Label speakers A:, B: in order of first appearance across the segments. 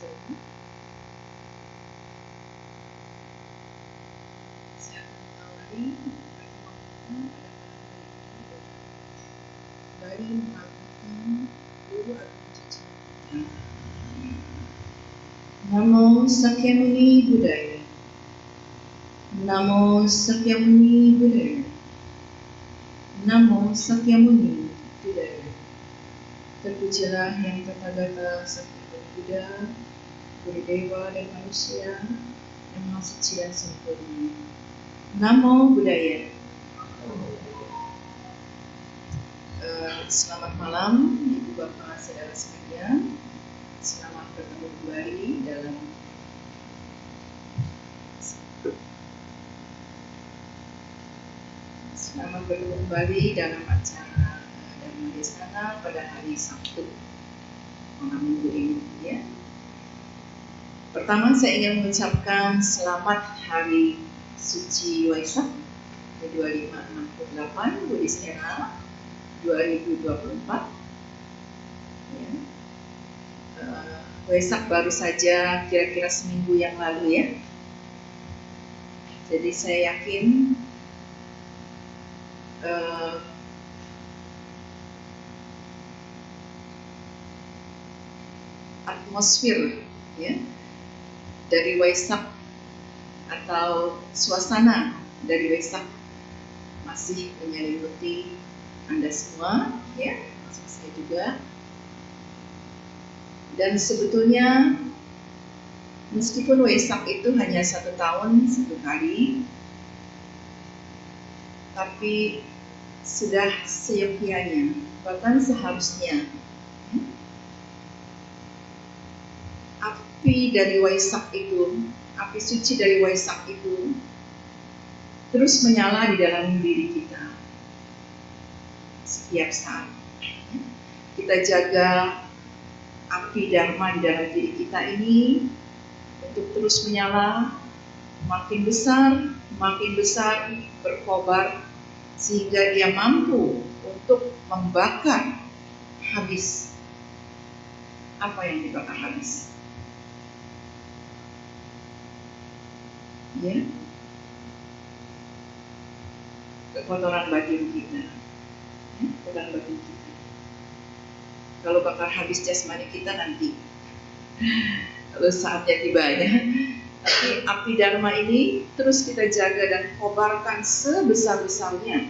A: Wabarakatuh. Saya akan mengawali pertemuan kita pada malam hari ini dengan kembali mengagungkan Guru Agung Junjungan kita. Namo Sakyamuni Buddhaya. Namo Sakyamuni Buddhaya. Namo Sakyamuni Buddhaya. Terpujilah yang Tathagata Sakya Buddha, Guru Dewa dan manusia yang Maha Suci dan sempurna. Namo Buddhaya. Selamat malam, Ibu Bapak Saudara sekalian. Selamat bertemu kembali dalam acara Dharma Desana pada hari Sabtu malam minggu ini. Ya. Pertama saya ingin mengucapkan selamat Hari Suci Waisak 2568 Buddhistera 2024. Ya. Waisak baru saja kira-kira seminggu yang lalu ya. Jadi saya yakin atmosfer ya dari Waisak atau suasana dari Waisak masih menyelimuti Anda semua ya, masuk saya juga. Dan sebetulnya meskipun Waisak itu hanya 1 tahun 1 kali, tapi sudah seyogyanya, bahkan seharusnya api dari Waisak itu, api suci dari Waisak itu terus menyala di dalam diri kita setiap saat. Kita jaga api Dharma di dalam diri kita ini untuk terus menyala, makin besar berkobar sehingga dia mampu untuk membakar habis apa yang dibakar habis. Ya, kekotoran batin kita, ya, kotoran batin kita. Kalau bakar habis jasmani kita nanti, kalau saatnya tibanya. Tapi api Dharma ini terus kita jaga dan kobarkan sebesar-besarnya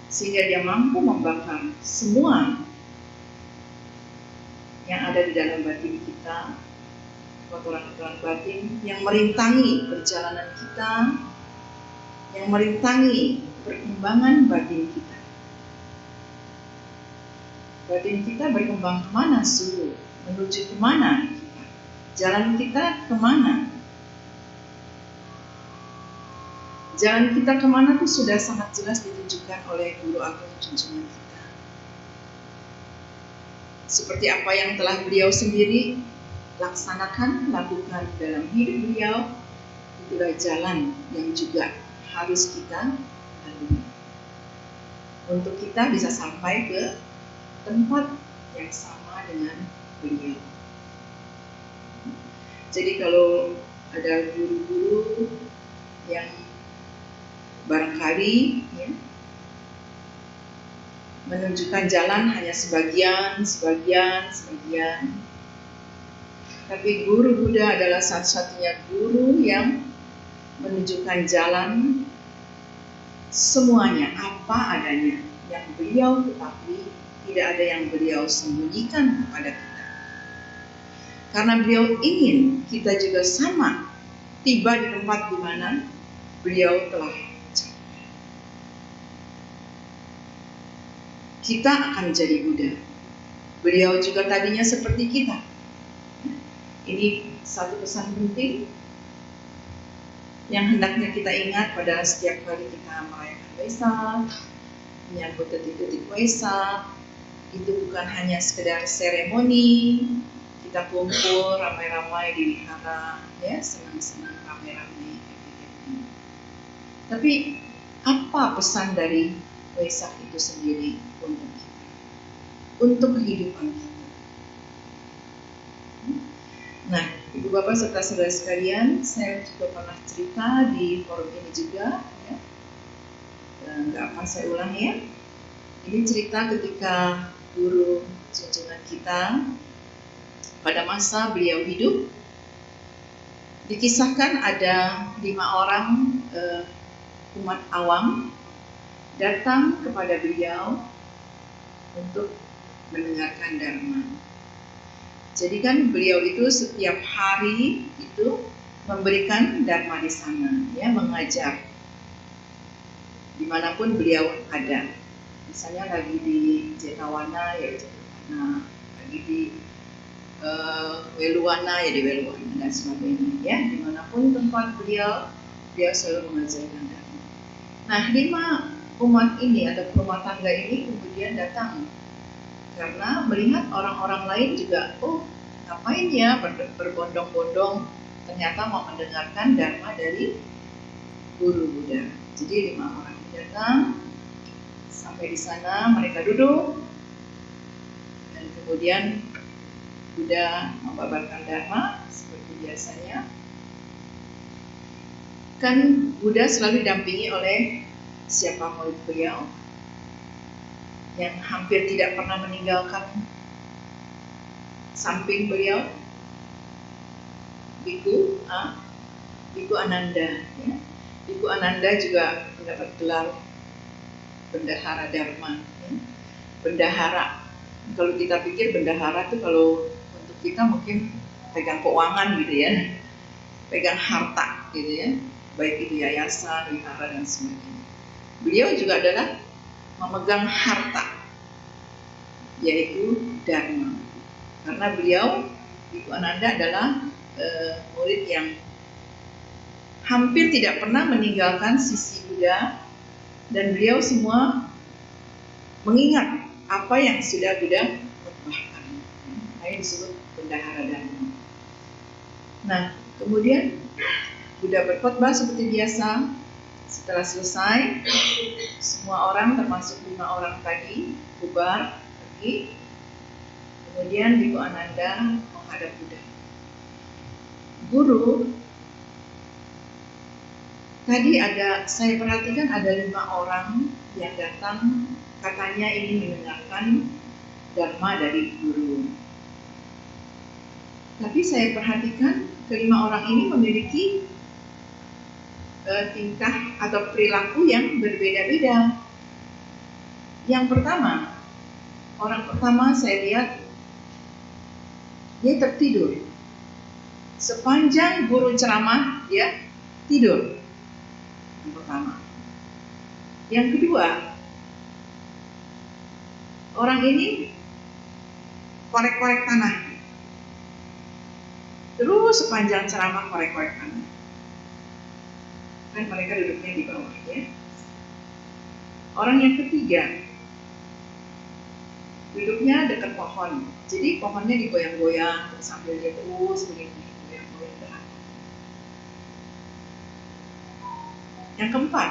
A: sehingga dia mampu membakar semua yang ada di dalam batin kita, kotoran-kotoran batin yang merintangi perjalanan kita, yang merintangi perkembangan batin kita. Batin kita berkembang kemana suruh? Menuju kemana? Jalan kita kemana? Jalan kita kemana itu sudah sangat jelas ditunjukkan oleh Guru Agung Junjungan kita. Seperti apa yang telah beliau sendiri laksanakan, lakukan dalam hidup beliau, itulah jalan yang juga harus kita lalui untuk kita bisa sampai ke tempat yang sama dengan beliau. Jadi kalau ada guru-guru yang barangkali ya, menunjukkan jalan hanya sebagian, tapi Guru Buddha adalah satu-satunya guru yang menunjukkan jalan semuanya apa adanya yang beliau ketahui, tidak ada yang beliau sembunyikan kepada kita. Karena beliau ingin kita juga sama tiba di tempat di mana beliau telah capai. Kita akan jadi Buddha. Beliau juga tadinya seperti kita. Ini satu pesan penting yang hendaknya kita ingat pada setiap kali kita merayakan Waisak, menyambut detik-detik Waisak. Itu bukan hanya sekedar seremoni, kita kumpul ramai-ramai di wihara, ya senang-senang ramai-ramai. Tapi apa pesan dari Waisak itu sendiri untuk kita, untuk kehidupan kita? Nah, Ibu Bapak serta saudara sekalian, saya juga pernah cerita di forum ini juga, ya. Nggak apa saya ulang ya. Ini cerita ketika guru junjungan kita pada masa beliau hidup, dikisahkan ada 5 orang umat awam datang kepada beliau untuk mendengarkan dharma. Jadi kan beliau itu setiap hari itu memberikan dharma di sana, ya, mengajar dimanapun beliau ada. Misalnya lagi di Jetawana ya di Jetawana, lagi di Weluwana ya di Weluwana dan sebagainya. Ya, dimanapun tempat beliau selalu mengajarkan dharma. Nah, 5 umat ini atau rumah tangga ini kemudian datang karena melihat orang-orang lain juga, oh ngapain ya berbondong-bondong ternyata mau mendengarkan dharma dari guru Buddha. Jadi 5 orang ini datang, sampai di sana mereka duduk dan kemudian Buddha membabarkan dharma seperti biasanya. Kan Buddha selalu didampingi oleh siapa murid beliau yang hampir tidak pernah meninggalkan samping beliau, Biku Ananda. Ya. Biku Ananda juga mendapat gelar bendahara dharma. Ya. Bendahara, kalau kita pikir bendahara itu kalau untuk kita mungkin pegang keuangan gitu ya, pegang harta gitu ya, baik itu yayasan, wihara dan sebagainya. Beliau juga adalah memegang harta, yaitu dharma. Karena beliau, Biku Ananda adalah murid yang hampir tidak pernah meninggalkan sisi Buddha, dan beliau semua mengingat apa yang sudah Buddha khotbahkan. Ini disebut bendahara dharma. Nah, kemudian Buddha berkhotbah seperti biasa. Setelah selesai, semua orang termasuk 5 orang tadi bubar pergi. Kemudian Biku Ananda menghadap Buddha. Guru, tadi saya perhatikan ada 5 orang yang datang, katanya ingin mendengarkan dharma dari guru. Tapi saya perhatikan kelima orang ini memiliki tingkah atau perilaku yang berbeda-beda. Yang pertama, orang pertama saya lihat dia tertidur. Sepanjang guru ceramah dia tidur. Yang pertama. Yang kedua, orang ini korek-korek tanah. Terus sepanjang ceramah korek-korek tanah. Kan mereka duduknya di bawah ya. Orang yang ketiga duduknya dekat pohon, jadi pohonnya digoyang-goyang sambil dia terus begini goyang-goyang. Yang keempat,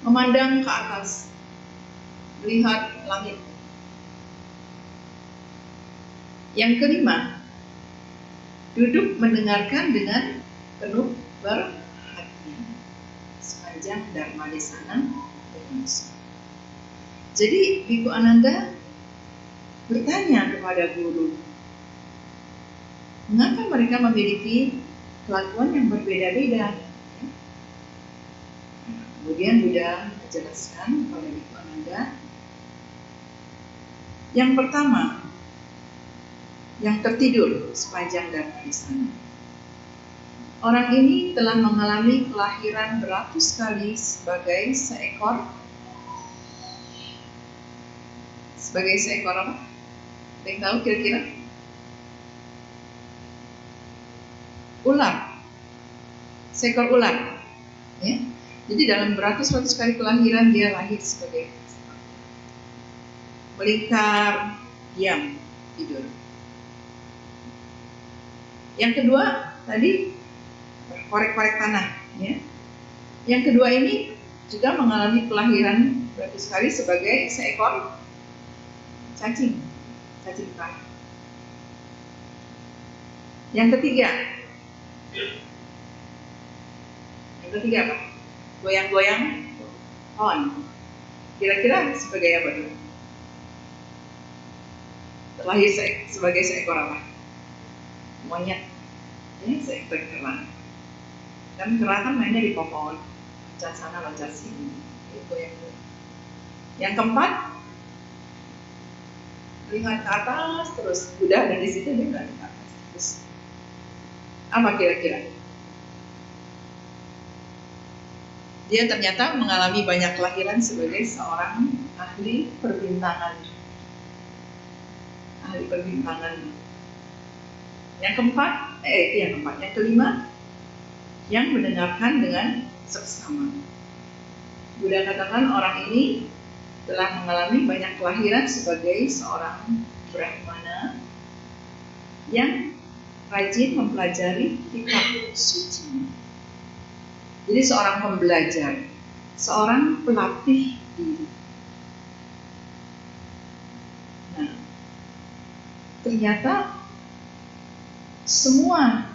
A: memandang ke atas, melihat langit. Yang kelima, duduk mendengarkan dengan penuh perhatian sepanjang dharma desana berlangsung. Jadi Biku Ananda bertanya kepada guru, mengapa mereka memiliki kelakuan yang berbeda-beda? Kemudian Buddha menjelaskan kepada Biku Ananda, yang pertama, yang tertidur sepanjang dharma desana. Orang ini telah mengalami kelahiran beratus kali sebagai seekor apa? Ada yang tahu kira-kira? Ular. Seekor ular. Ya. Jadi dalam beratus-ratus kali kelahiran dia lahir sebagai melingkar, diam, tidur. Yang kedua tadi korek-korek tanah. Ya. Yang kedua ini juga mengalami kelahiran beratus kali sebagai seekor cacing tanah. Yang ketiga apa? Goyang-goyang pohon. Kira-kira sebagai apa tuh? Terlahir sebagai seekor apa? Monyet. Ini seekor kera. Dan kera kan mainnya di pohon, loncat sana loncat sini. Itu yang. Yang keempat, lihat ke atas terus. Udah ada di situ dia nggak ke atas terus. Apa kira-kira? Dia ternyata mengalami banyak kelahiran sebagai seorang ahli perbintangan. Yang keempat, yang kelima, yang mendengarkan dengan seksama. Buddha katakan orang ini telah mengalami banyak kelahiran sebagai seorang brahmana yang rajin mempelajari kitab suci. Jadi seorang pembelajar, seorang pelatih diri. Nah, ternyata semua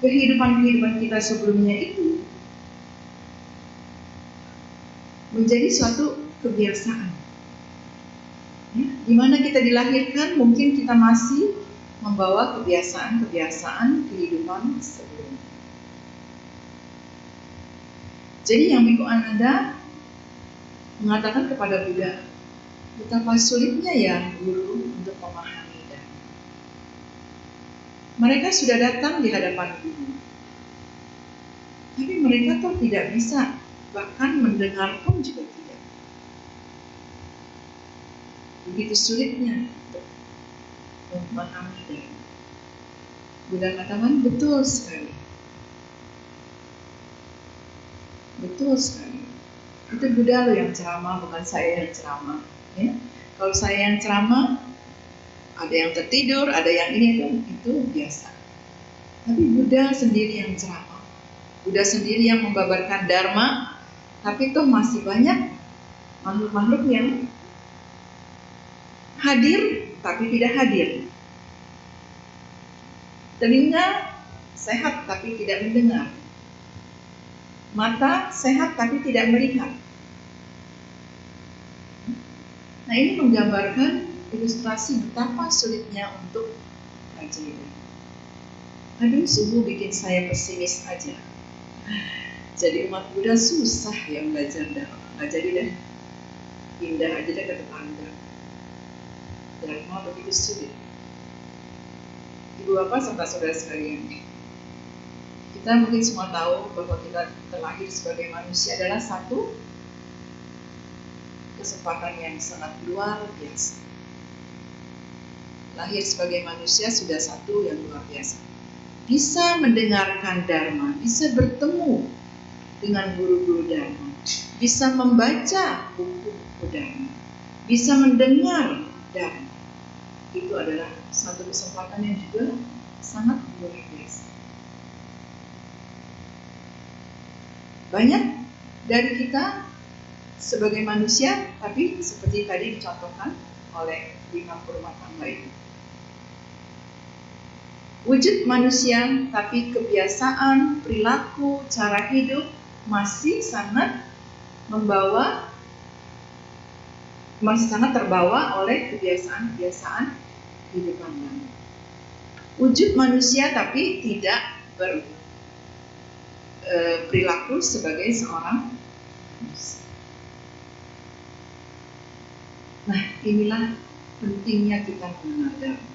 A: kehidupan kita sebelumnya itu menjadi suatu kebiasaan. Ya, di mana kita dilahirkan, mungkin kita masih membawa kebiasaan kehidupan sebelumnya. Jadi yang Biku Ananda mengatakan kepada Buddha, betapa sulitnya ya guru untuk memahami Dhamma. Mereka sudah datang di hadapan guru, tapi mereka tuh tidak bisa, bahkan mendengar pun juga tidak. Begitu sulitnya untuk memahami Dhamma. Buddha katakan betul sekali. Betul sekali. Itu Buddha loh yang ceramah, bukan saya yang ceramah. Ya? Kalau saya yang ceramah, ada yang tertidur, ada yang ini itu biasa. Tapi Buddha sendiri yang ceramah. Buddha sendiri yang membabarkan Dharma, tapi toh masih banyak makhluk-makhluk yang hadir tapi tidak hadir. Telinga sehat tapi tidak mendengar. Mata sehat tapi tidak melihat. Nah, ini menggambarkan ilustrasi betapa sulitnya untuk pelajari. Aduh, sungguh bikin saya pesimis aja. Jadi umat Buddha susah ya belajar Dharma. Nggak jadi deh, pindah aja deh ke tetangga. Dharma begitu sulit. Ibu bapak serta saudara sekalian, kita mungkin semua tahu bahwa kita terlahir sebagai manusia adalah satu kesempatan yang sangat luar biasa. Lahir sebagai manusia sudah satu yang luar biasa. Bisa mendengarkan Dharma, bisa bertemu dengan guru-guru Dharma, bisa membaca buku-buku Dharma, bisa mendengar Dharma. Itu adalah satu kesempatan yang juga sangat luar biasa. Banyak dari kita sebagai manusia, tapi seperti tadi dicontohkan oleh 50 rumah tangga itu. Wujud manusia, tapi kebiasaan, perilaku, cara hidup masih sangat terbawa oleh kebiasaan-kebiasaan kehidupan lama. Wujud manusia tapi tidak perilaku sebagai seorang manusia. Nah, inilah pentingnya kita mengenal Dharma.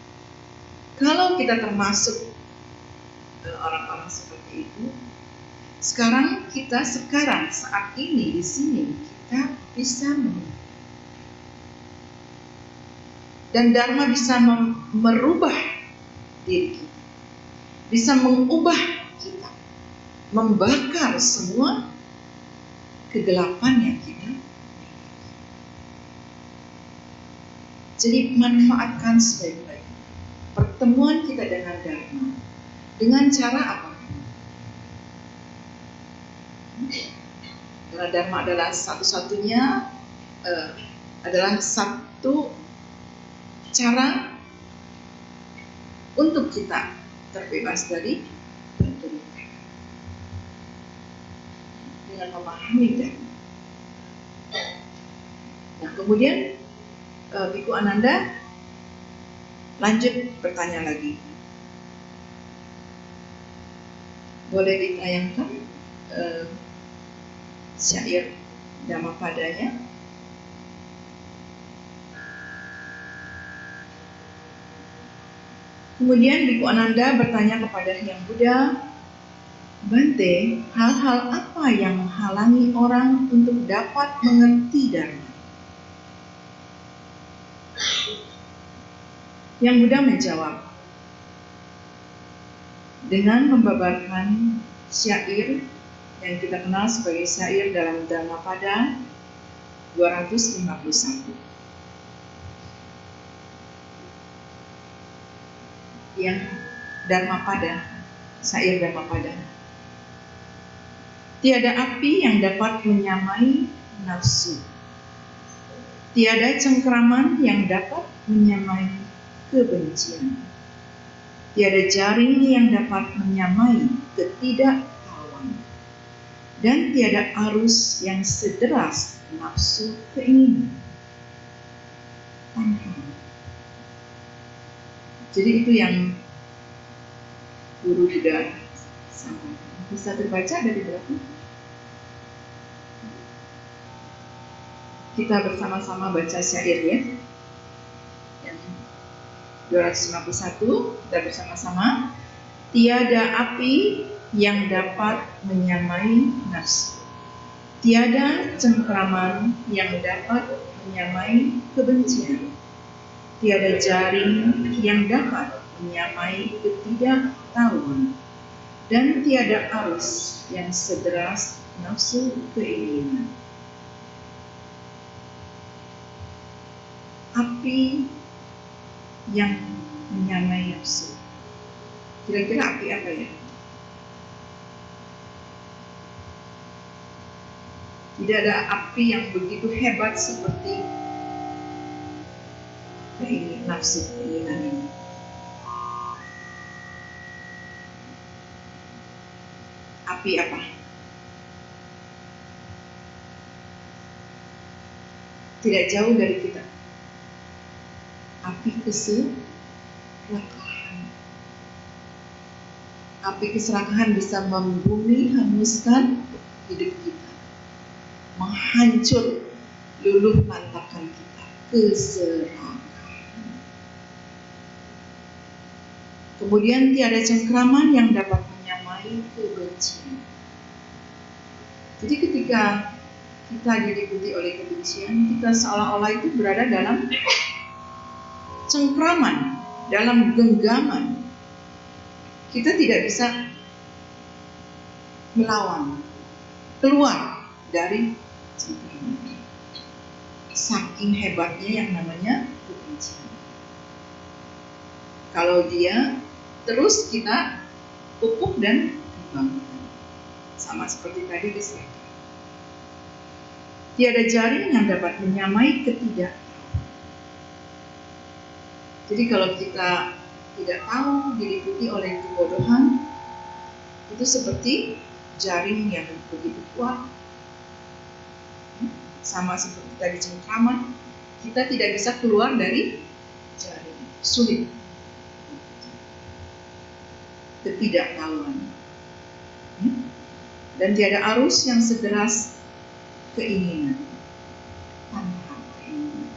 A: Kalau kita termasuk orang-orang seperti itu, sekarang saat ini di sini kita bisa mengenal. Dan Dharma bisa merubah diri kita, bisa mengubah kita, membakar semua kegelapan yang kita miliki. Jadi manfaatkan sebaik-baik pertemuan kita dengan Dharma. Dengan cara apa? Karena Dharma adalah satu-satunya adalah satu cara untuk kita terbebas dari penderitaan dengan memahami dhamma. Nah, kemudian Biku Ananda lanjut bertanya lagi. Boleh ditayangkan syair Dhammapadanya? Kemudian Biku Ananda bertanya kepada Hyang Buddha, Bante, hal-hal apa yang menghalangi orang untuk dapat mengerti Dharma? Hyang Buddha menjawab dengan membabarkan syair yang kita kenal sebagai syair dalam Dhammapada 251. Yang Dhammapada, syair Dhammapada. Tiada api yang dapat menyamai nafsu. Tiada cengkraman yang dapat menyamai kebencian. Tiada jaring yang dapat menyamai ketidaktahuan. Dan tiada arus yang sederas nafsu keinginan. Jadi itu yang Guru Buddha sampaikan. Bisa terbaca dari berapa? Kita bersama-sama baca syairnya. Yang 251, kita bersama-sama. Tiada api yang dapat menyamai nafsu. Tiada cengkraman yang dapat menyamai kebencian. Tiada jaring yang dapat menyamai ketidaktahuan. Dan tiada arus yang sederas nafsu keinginan. Api yang menyamai nafsu. Kira-kira api apa ya? Tidak ada api yang begitu hebat seperti nafsu keinginan ini. Api apa? Tidak jauh dari kita. Api keserakahan. Api keserakahan bisa membumi, hanguskan hidup kita, menghancur luluh lantakan kita. Keserakahan. Kemudian tiada cengkraman yang dapat menyamai kebencian. Jadi ketika kita diliputi oleh kebencian, kita seolah-olah itu berada dalam cengkraman, dalam genggaman. Kita tidak bisa melawan, keluar dari cengkraman. Saking hebatnya yang namanya kebencian. Kalau dia terus kita pupuk dan kembangkan. Sama seperti tadi keserakahan. Tiada jaring yang dapat menyamai ketidaktahuan. Jadi kalau kita tidak tahu, diliputi oleh kebodohan, itu seperti jaring yang begitu kuat. Sama seperti tadi cengkraman, kita tidak bisa keluar dari jaring. Sulit. Ketidaktahuan. Dan tiada arus yang sederas keinginan. Tanpa keinginan.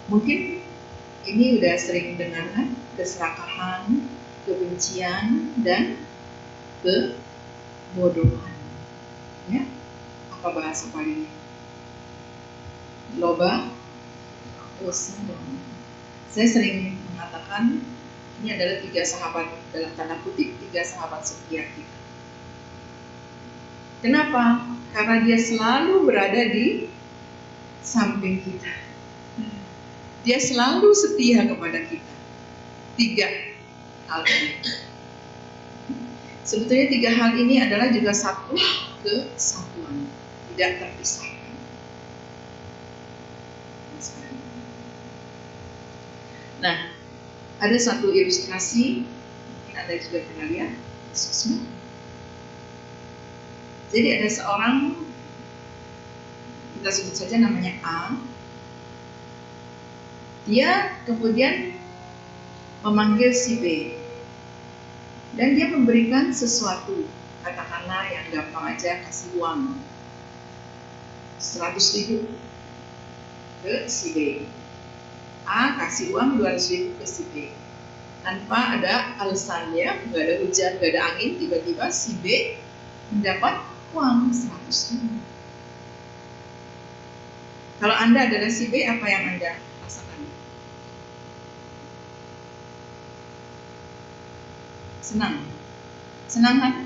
A: Mungkin ini udah sering dengar kan? Keserakahan, kebencian, dan kebodohan. Ya? Apa bahasa palingnya? Loba, dosa, dan saya sering mengatakan ini adalah 3 sahabat, dalam tanda kutip 3 sahabat setia kita. Kenapa? Karena dia selalu berada di samping kita. Dia selalu setia kepada kita. 3 hal ini. Sebetulnya 3 hal ini adalah juga satu kesatuan, tidak terpisahkan. Nah, ada satu ilustrasi, mungkin Anda juga pernah lihat di sosmed. Jadi ada seorang, kita sebut saja namanya A. Dia kemudian memanggil si B. Dan dia memberikan sesuatu, katakanlah yang gampang aja, kasih uang 100.000 ke si B. A kasih uang 200.000 ke si B. Tanpa ada alasannya, nggak ada hujan, nggak ada angin, tiba-tiba si B mendapat uang 100.000. Kalau Anda adalah si B, apa yang Anda rasakan? Senang. Senang kan?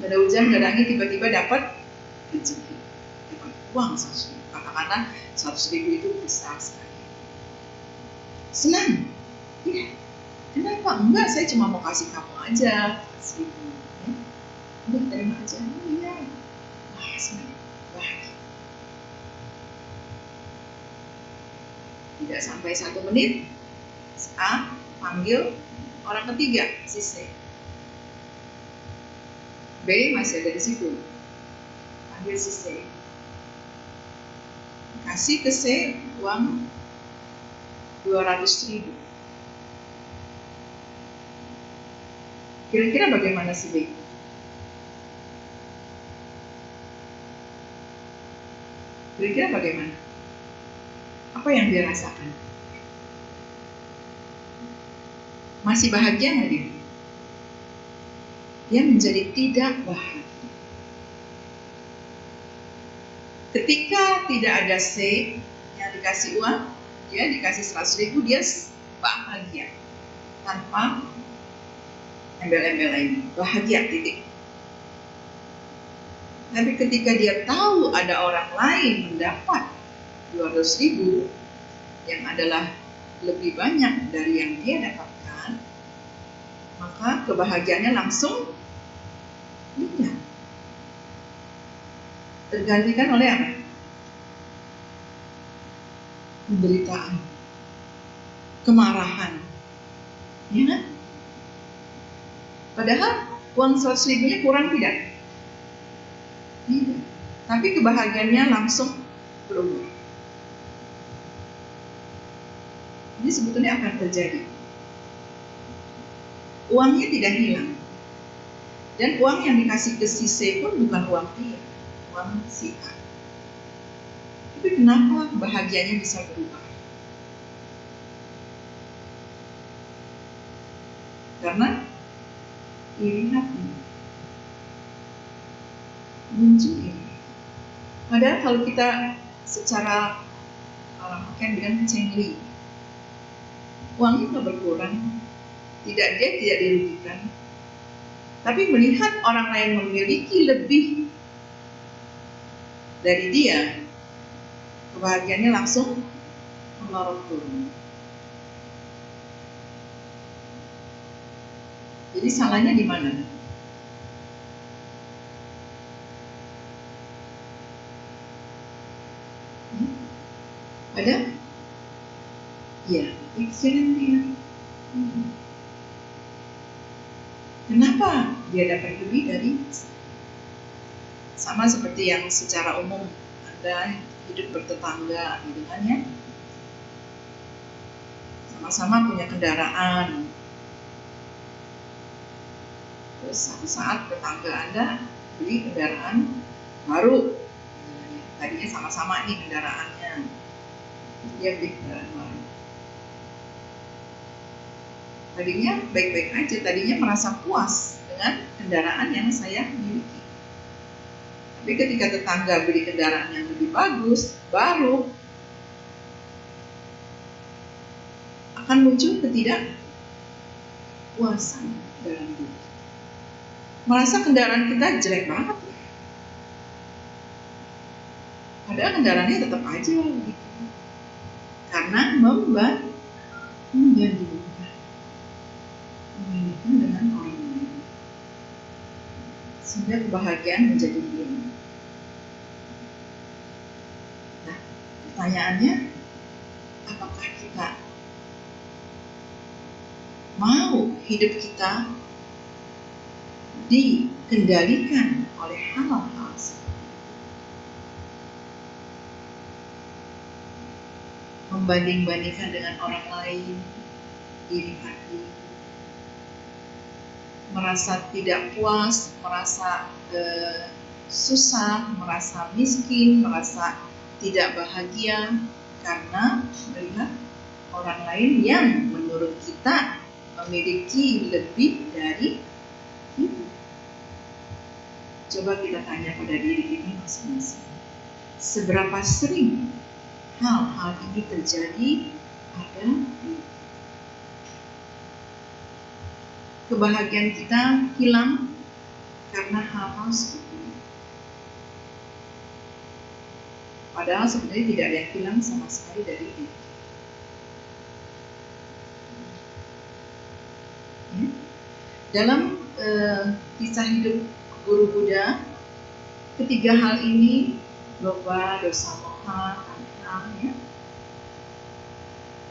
A: Gak ada hujan, gak ada angin, tiba-tiba dapat rezeki, dapat uang 100.000. Katakanlah 100.000 itu besar sekali. Senang. Ya. Kenapa? Enggak, saya cuma mau kasih kamu aja 100.000. Ya. Udah terima aja. Oh iya. Wah, senang. Bahagia. Tidak sampai 1 menit, A panggil orang ketiga, si C. B masih ada di situ. Panggil si C. Kasih ke C uang 200.000. Kira-kira bagaimana si B? Kira-kira bagaimana? Apa yang dia rasakan? Masih bahagia nggak dia? Dia menjadi tidak bahagia. Ketika tidak ada C yang dikasih uang, dia dikasih 100.000, dia bahagia tanpa embel-embel lain, bahagia titik. Tapi ketika dia tahu ada orang lain mendapat 200.000 yang adalah lebih banyak dari yang dia dapatkan, maka kebahagiaannya langsung lenyap. Tergantikan oleh apa? Penderitaan, kemarahan, ya kan? Padahal uang 100.000-nya kurang tidak? Tidak. Tapi kebahagiaannya langsung berubah. Jadi sebetulnya apa yang terjadi? Uangnya tidak hilang. Dan uang yang dikasih ke si C pun bukan uang dia, uang si A. Tapi kenapa kebahagiaannya bisa berubah? Karena iri hati, muncul iri. Padahal kalau kita secara orang bilang cengli, uangnya tidak berkurang, dia tidak dirugikan. Tapi melihat orang lain memiliki lebih dari dia, kebahagiaannya langsung melorot turun. Jadi salahnya di mana? Ada? Ya, pikiran dia. Kenapa dia dapat lebih dari? Sama seperti yang secara umum Anda hidup bertetangga, gitu kan ya? Sama-sama punya kendaraan. Terus satu saat tetangga Anda beli kendaraan baru, tadinya sama-sama nih kendaraannya, dia beli kendaraan baru. Tadinya baik-baik aja, tadinya merasa puas dengan kendaraan yang saya miliki. Tapi ketika tetangga beli kendaraan yang lebih bagus, baru, akan muncul ketidakpuasan dalam diri. Merasa kendaraan kita jelek banget. Padahal kendaraannya tetap aja gitu. Karena membandingkan dengan orang lain. Sehingga kebahagiaan menjadi hilang. Nah, pertanyaannya, apakah kita mau hidup kita dikendalikan oleh hal-hal seperti itu. Membanding-bandingkan dengan orang lain, iri hati, merasa tidak puas, merasa susah, merasa miskin, merasa tidak bahagia karena melihat orang lain yang menurut kita memiliki lebih dari kita. Coba kita tanya pada diri kita masing-masing, seberapa sering hal-hal ini terjadi pada diri. Kebahagiaan kita hilang karena hal-hal seperti ini. Padahal sebenarnya tidak ada yang hilang sama sekali dari diri. Ya. Dalam kisah hidup guru Buddha, ketiga hal ini, loba, dosa moha, tanha, ya.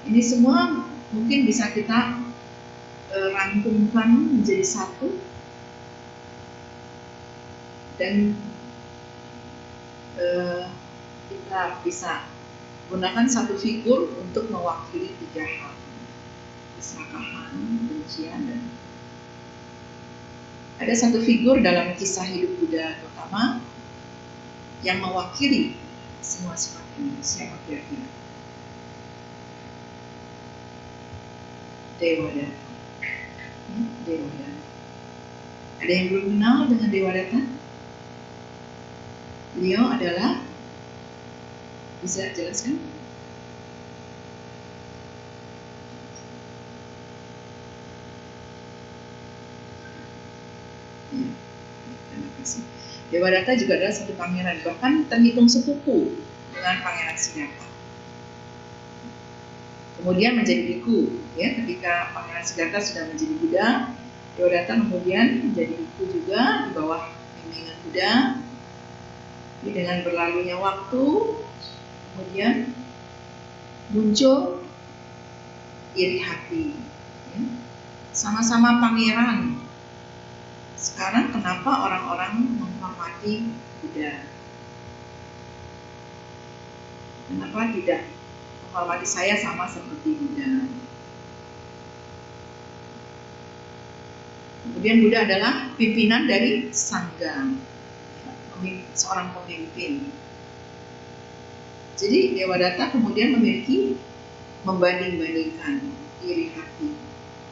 A: Ini semua mungkin bisa kita rangkumkan menjadi satu dan kita bisa gunakan satu figur untuk mewakili tiga hal: keserakahan, kebencian, dan ada satu figur dalam kisah hidup Buddha terutama yang mewakili semua sifat ini. Siapa kira-kira? Dewadatta. Dewadatta. Ada yang belum kenal dengan Dewadatta? Beliau adalah, bisa jelaskan? Ya, terima kasih. Dewadatta juga adalah satu pangeran, bahkan terhitung sepupu dengan Pangeran Siddhartha. Kemudian menjadi biku, ya, ketika Pangeran Siddhartha sudah menjadi Buddha, Dewadatta kemudian menjadi biku juga di bawah bimbingan Buddha. Dengan berlalunya waktu, kemudian muncul iri hati, ya. Sama-sama pangeran. Sekarang kenapa orang-orang menghormati Buddha? Kenapa tidak menghormati saya sama seperti Buddha? Kemudian Buddha adalah pimpinan dari Sangha, seorang pemimpin. Jadi Dewadatta kemudian memiliki membanding-bandingkan iri hati.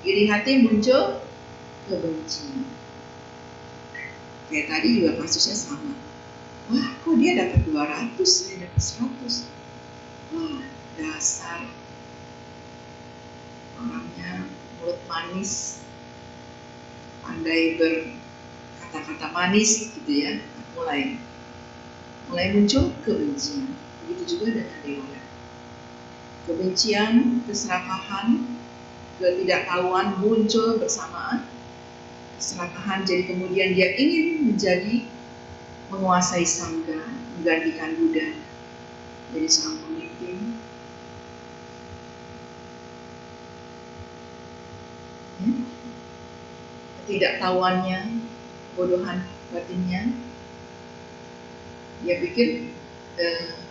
A: Iri hati muncul kebencian. Kayak tadi juga kasusnya sama. Wah, kok dia dapat 200, saya dapat 100. Wah, dasar orangnya mulut manis, pandai berkata-kata manis gitu ya. Mulai muncul kebencian. Begitu juga dengan Dewadatta. Kebencian, keserakahan, ketidaktahuan muncul bersamaan. Keserakahan jadi kemudian dia ingin menguasai Sangha, menggantikan Buddha jadi seorang pemimpin. Ya. Ketidaktahuannya, kebodohan batinnya, dia pikir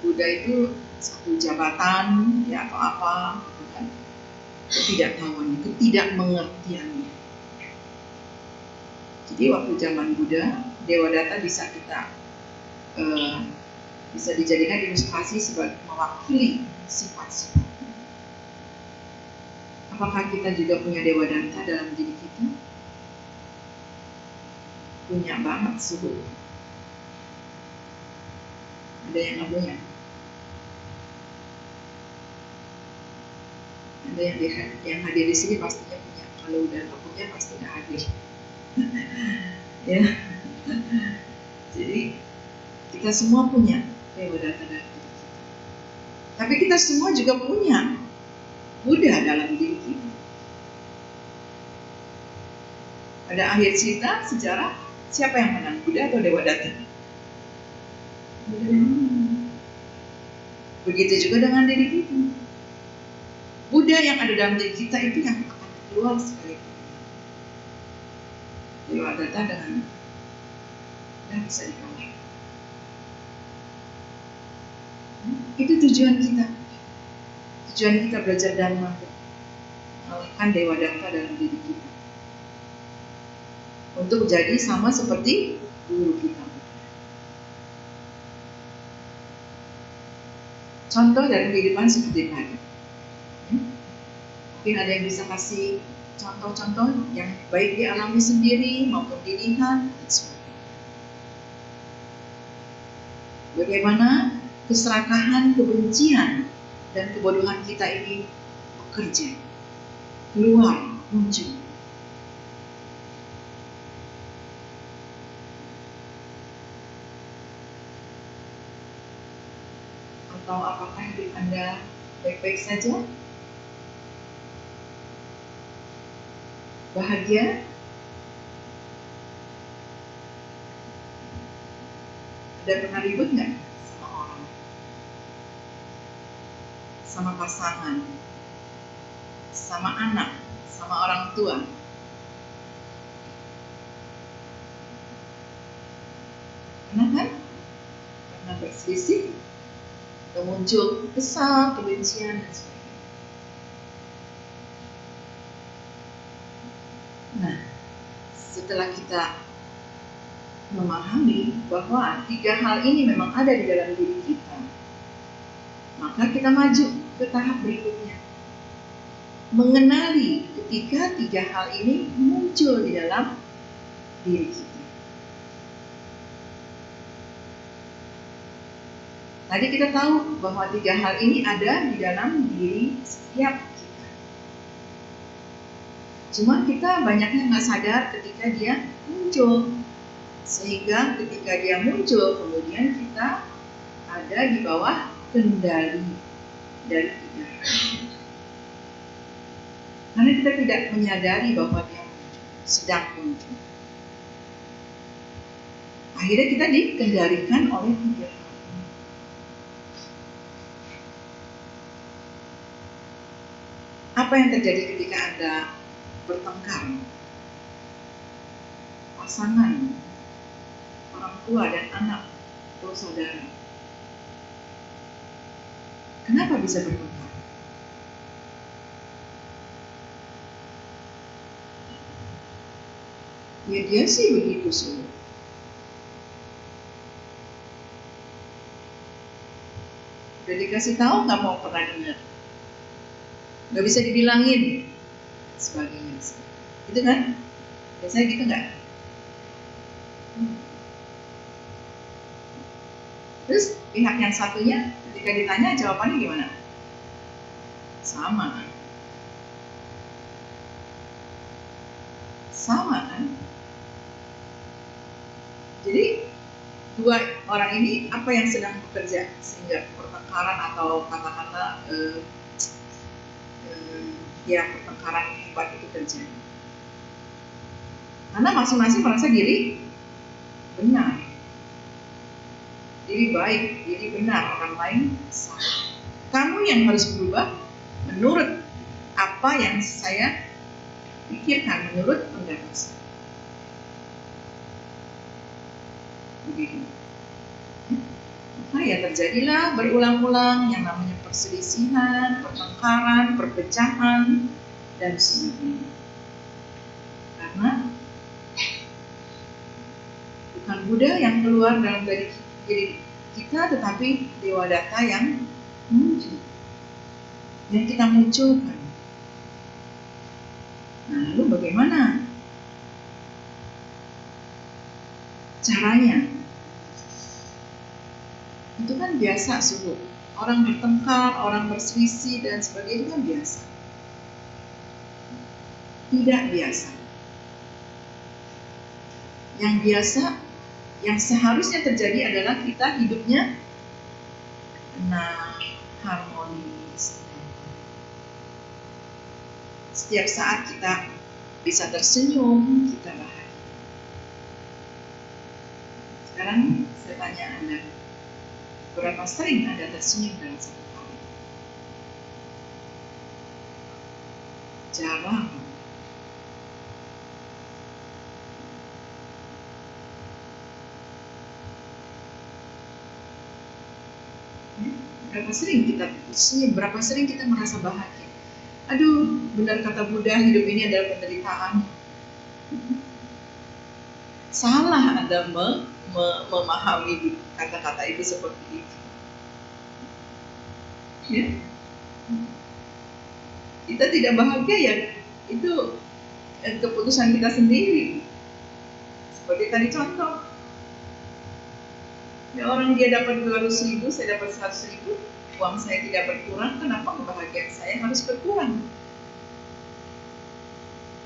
A: Buddha itu satu jabatan ya atau apa, gitu kan. Ketidaktahuannya, ketidakmengertiannya. Jadi waktu zaman Buddha, Dewadatta bisa dijadikan ilustrasi sebagai mewakili sifat-sifat. Apakah kita juga punya Dewadatta dalam diri kita? Punya banget suhu. Ada yang nggak punya? Ada yang hadir di sini pastinya punya. Kalau udah nggak punya pasti nggak hadir. Ya. Jadi kita semua punya Dewadatta dalam diri kita. Tapi kita semua juga punya Buddha dalam diri kita. Pada akhir cerita sejarah, siapa yang menang, Buddha atau Dewadatta? Begitu juga dengan diri kita. Buddha yang ada dalam diri kita itu yang akan keluar sekali lewat data dengan dan bisa dikalahkan. Itu tujuan kita. Tujuan kita belajar Dharma, mengalahkan dewa data dalam diri kita, untuk jadi sama seperti guru kita. Contoh dari kehidupan seperti tadi. Mungkin ada yang bisa kasih contoh-contoh yang baik dialami sendiri maupun dilihat dan sebagainya. Bagaimana keserakahan, kebencian, dan kebodohan kita ini bekerja, keluar, muncul. Atau apakah hidup Anda baik-baik saja? Bahagia? Ada pernah ribut nggak sama orang? Sama pasangan? Sama anak? Sama orang tua? Kenapa? Karena berselisih, muncul kesal, kebencian, dan sebagainya. Nah, setelah kita memahami bahwa 3 hal ini memang ada di dalam diri kita, maka kita maju ke tahap berikutnya, mengenali ketika 3 hal ini muncul di dalam diri kita. Tadi kita tahu bahwa 3 hal ini ada di dalam diri setiap kita. Cuma kita banyaknya nggak sadar ketika dia muncul. Sehingga ketika dia muncul, kemudian kita ada di bawah kendali dari 3 hal. Karena kita tidak menyadari bahwa dia sedang muncul. Akhirnya kita dikendalikan oleh 3 hal. Apa yang terjadi ketika Anda bertengkar? Pasangan, orang tua dan anak atau saudara. Kenapa bisa bertengkar? Ya dia sih begitu sih. Udah dikasih tahu nggak mau pernah dengar. Nggak bisa dibilangin sebagainya. Itu kan? Biasanya gitu nggak? Terus pihak yang satunya ketika ditanya jawabannya gimana? Sama kan? Jadi 2 orang ini apa yang sedang bekerja sehingga pertengkaran atau kata-kata pertengkaran hebat itu terjadi? Karena masing-masing merasa diri benar, diri baik, diri benar, orang lain salah. Kamu yang harus berubah menurut apa yang saya pikirkan, menurut pendapat saya. Begitu. Maka ya terjadilah berulang-ulang yang namanya perselisihan, pertengkaran, perpecahan, dan sebagainya. Karena bukan Buddha yang keluar dalam diri kita, tetapi dewa data yang muncul, yang kita munculkan. Nah, lalu bagaimana caranya? Itu kan biasa suhu. Orang bertengkar, orang berselisih dan sebagainya itu kan biasa. Tidak biasa. Yang biasa, yang seharusnya terjadi adalah kita hidupnya tenang, harmonis. Setiap saat kita bisa tersenyum, kita bahagia. Sekarang saya tanya Anda, berapa sering Anda tersenyum dalam satu hari? Jarang. Berapa sering kita merasa bahagia? Aduh, benar kata Buddha, hidup ini adalah penderitaan. Salah Anda memahami kata-kata itu seperti itu. Ya? Kita tidak bahagia ya, itu keputusan kita sendiri. Seperti tadi contoh, ya orang dia dapat 200.000, saya dapat 100.000, uang saya tidak berkurang, kenapa kebahagiaan saya harus berkurang?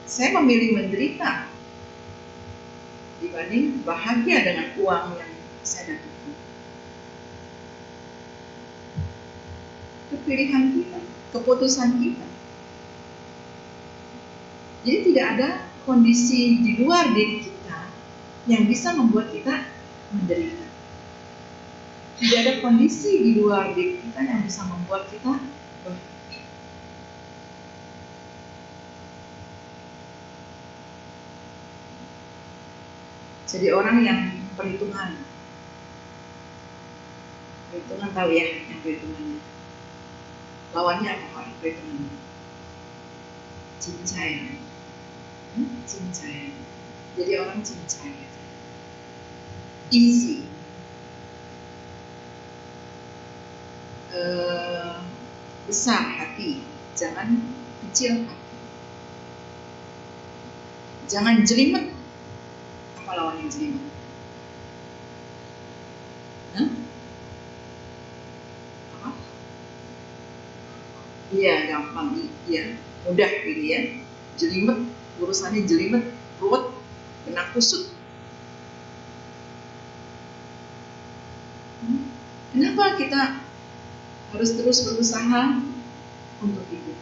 A: Saya memilih menderita dibanding bahagia dengan uang yang saya dapatkan. Itu pilihan kita, keputusan kita. Jadi tidak ada kondisi di luar diri kita yang bisa membuat kita menderita. Tidak ada kondisi di luar diri kita yang bisa membuat kita bahagia. Jadi orang yang perhitungan tahu ya, yang perhitungannya. Lawannya apa perhitungannya? Cincai. Cincai. Jadi orang cincai. Easy. Besar hati, jangan kecil hati. Jangan jelimet. Apa lawannya jelimet? Apa? Iya, gampang. Iya, mudah gitu ya. Jelimet, urusannya jelimet, ruwet, kena kusut. Kenapa kita harus terus berusaha untuk hidup?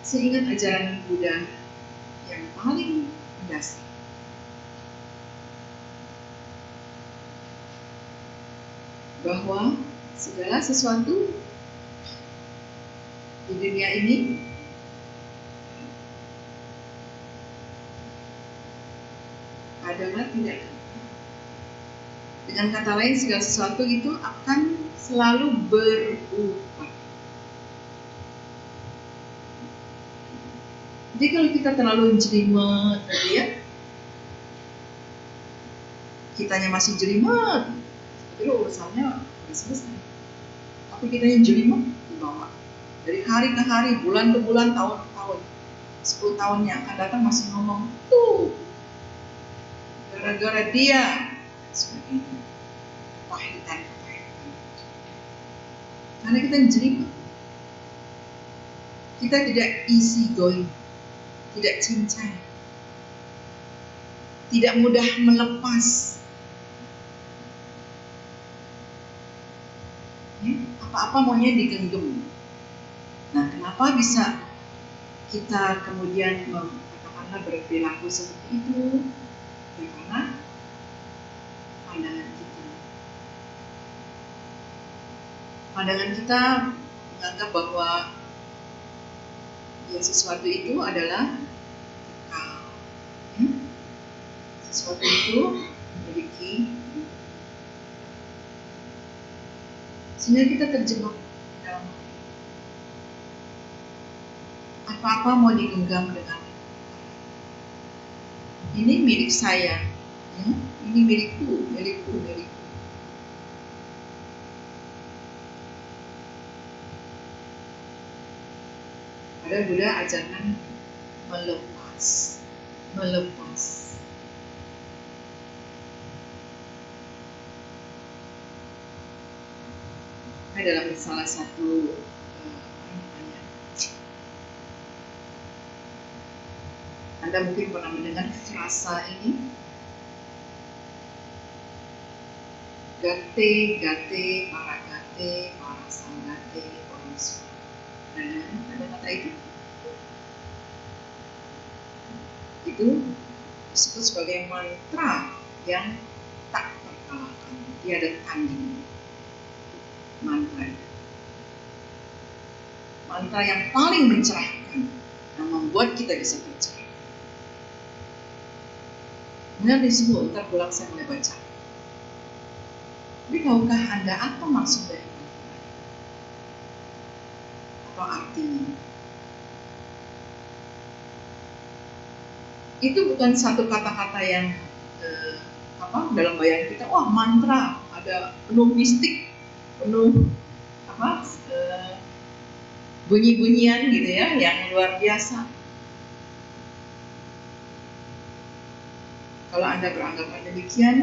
A: Seingat ajaran Buddha yang paling mendasar, bahwa segala sesuatu di dunia ini adalah tidak. Dengan kata lain, segala sesuatu itu akan selalu berubah. Jadi kalau kita terlalu jelimet, ya, kitanya masih jelimet, itu urusannya sudah selesai. Tapi kita yang jelimet dibawa dari hari ke hari, bulan ke bulan, tahun ke tahun, 10 tahun yang akan datang masih ngomong tuh gara-gara dia sebagainya, kepahitan. Karena kita jelimet, kita tidak easy going, tidak cincai, tidak mudah melepas. Apa-apa maunya digenggam. Nah, kenapa bisa kita kemudian katakanlah berperilaku seperti itu? Ya, karena pandangan kita. Pandangan kita menganggap bahwa ya sesuatu itu adalah kekal. Sesuatu itu memiliki, sehingga kita terjebak dalam apa-apa mau digenggam dengan ini milik saya, ya? Ini milikku. Padahal Buddha ajarkan melepas. Nah, dalam salah satu Anda mungkin pernah mendengar frasa ini, gate, para sanggate, orang suara. Ada kata itu? Itu disebut sebagai mantra yang tak terkalahkan, tiada tanding. Mantra yang paling mencerahkan, yang membuat kita bisa percaya. Benar disebut, ntar pulang saya mulai baca. Tapi tahukah Anda apa maksud dari atau artinya? Itu bukan satu kata-kata yang dalam bayangan kita, wah mantra, ada penuh mistik, penuh bunyi-bunyian gitu ya, yang luar biasa. Kalau Anda beranggapan demikian,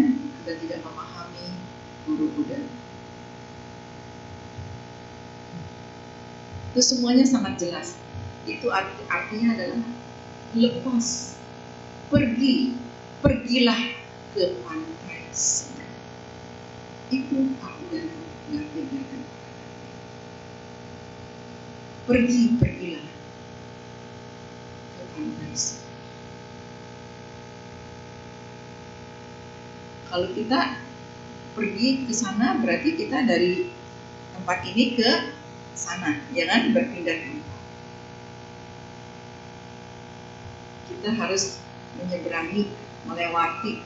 A: Anda tidak memahami guru Buddha. Itu semuanya sangat jelas. Itu artinya adalah lepas, pergilah ke pantai sana. Itu aku dan ngerti. Pergilah ke pantai sana. Kalau kita pergi ke sana berarti kita dari tempat ini ke sana, jangan berpindah tempat. Kita harus menyeberangi, melewati.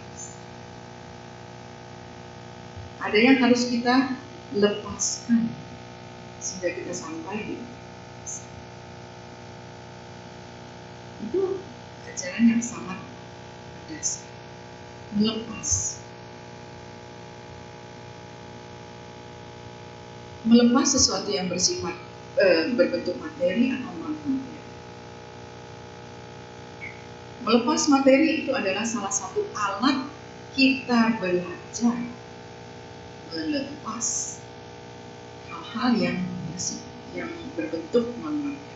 A: Ada yang harus kita lepaskan sehingga kita sampai di sana. Itu ajaran yang sangat berdasar. Melepas sesuatu yang bersifat berbentuk materi atau non-materi. Melepas materi itu adalah salah satu alat kita belajar melepas hal-hal yang berbentuk non-materi.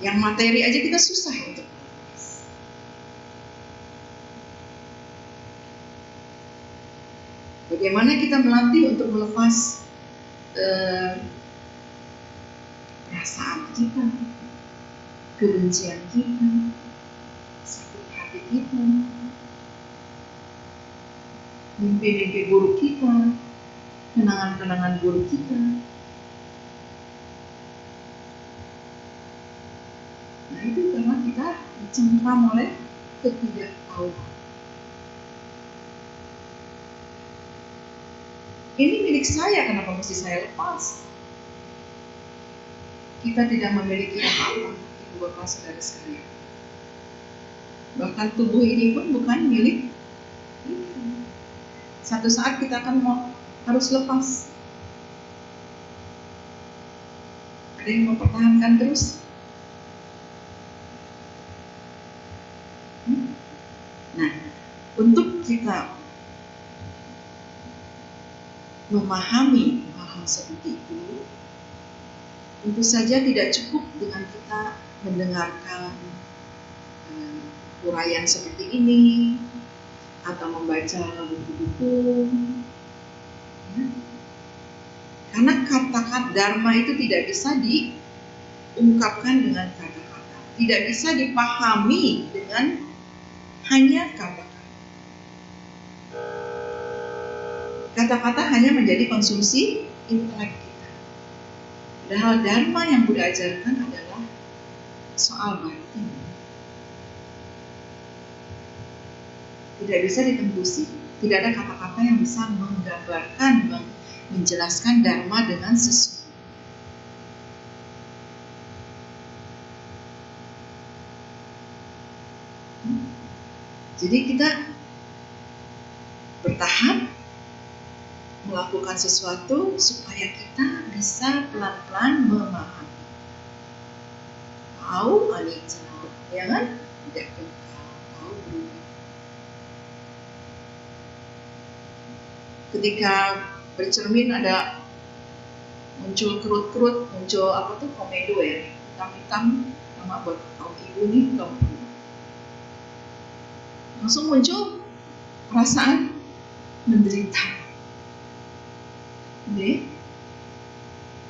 A: Yang materi aja kita susah untuk melepas. Bagaimana kita melatih untuk melepas perasaan kita, kebencian kita, sakit hati kita, mimpi-mimpi buruk kita, kenangan-kenangan buruk kita. Nah itu karena kita dicengkram oleh ketidaktahuan. Ini milik saya, kenapa mesti saya lepas? Kita tidak memiliki apa-apa, Ibu Bapak Saudara sekalian. Bahkan tubuh ini pun bukan milik kita. Satu saat kita akan harus lepas. Ada yang mempertahankan terus? Nah, untuk kita memahami hal-hal seperti itu, tentu saja tidak cukup dengan kita mendengarkan uraian seperti ini atau membaca buku-buku, karena kata-kata dharma itu tidak bisa diungkapkan dengan kata-kata, tidak bisa dipahami dengan hanya kata-kata. Kata-kata hanya menjadi konsumsi intelek kita. Padahal dharma yang Buddha ajarkan adalah soal batin. Tidak bisa ditembusi. Tidak ada kata-kata yang bisa menggambarkan, menjelaskan dharma dengan sesungguhnya. Jadi kita bertahap melakukan sesuatu supaya kita bisa pelan-pelan memahami. Tahu anicca, ya kan? Tidak kekal, tahu berubah. Ketika bercermin ada muncul kerut-kerut, muncul komedo ya, hitam-hitam, nama buat kaum ibu nih, kaum ibu. Langsung muncul perasaan menderita. Ini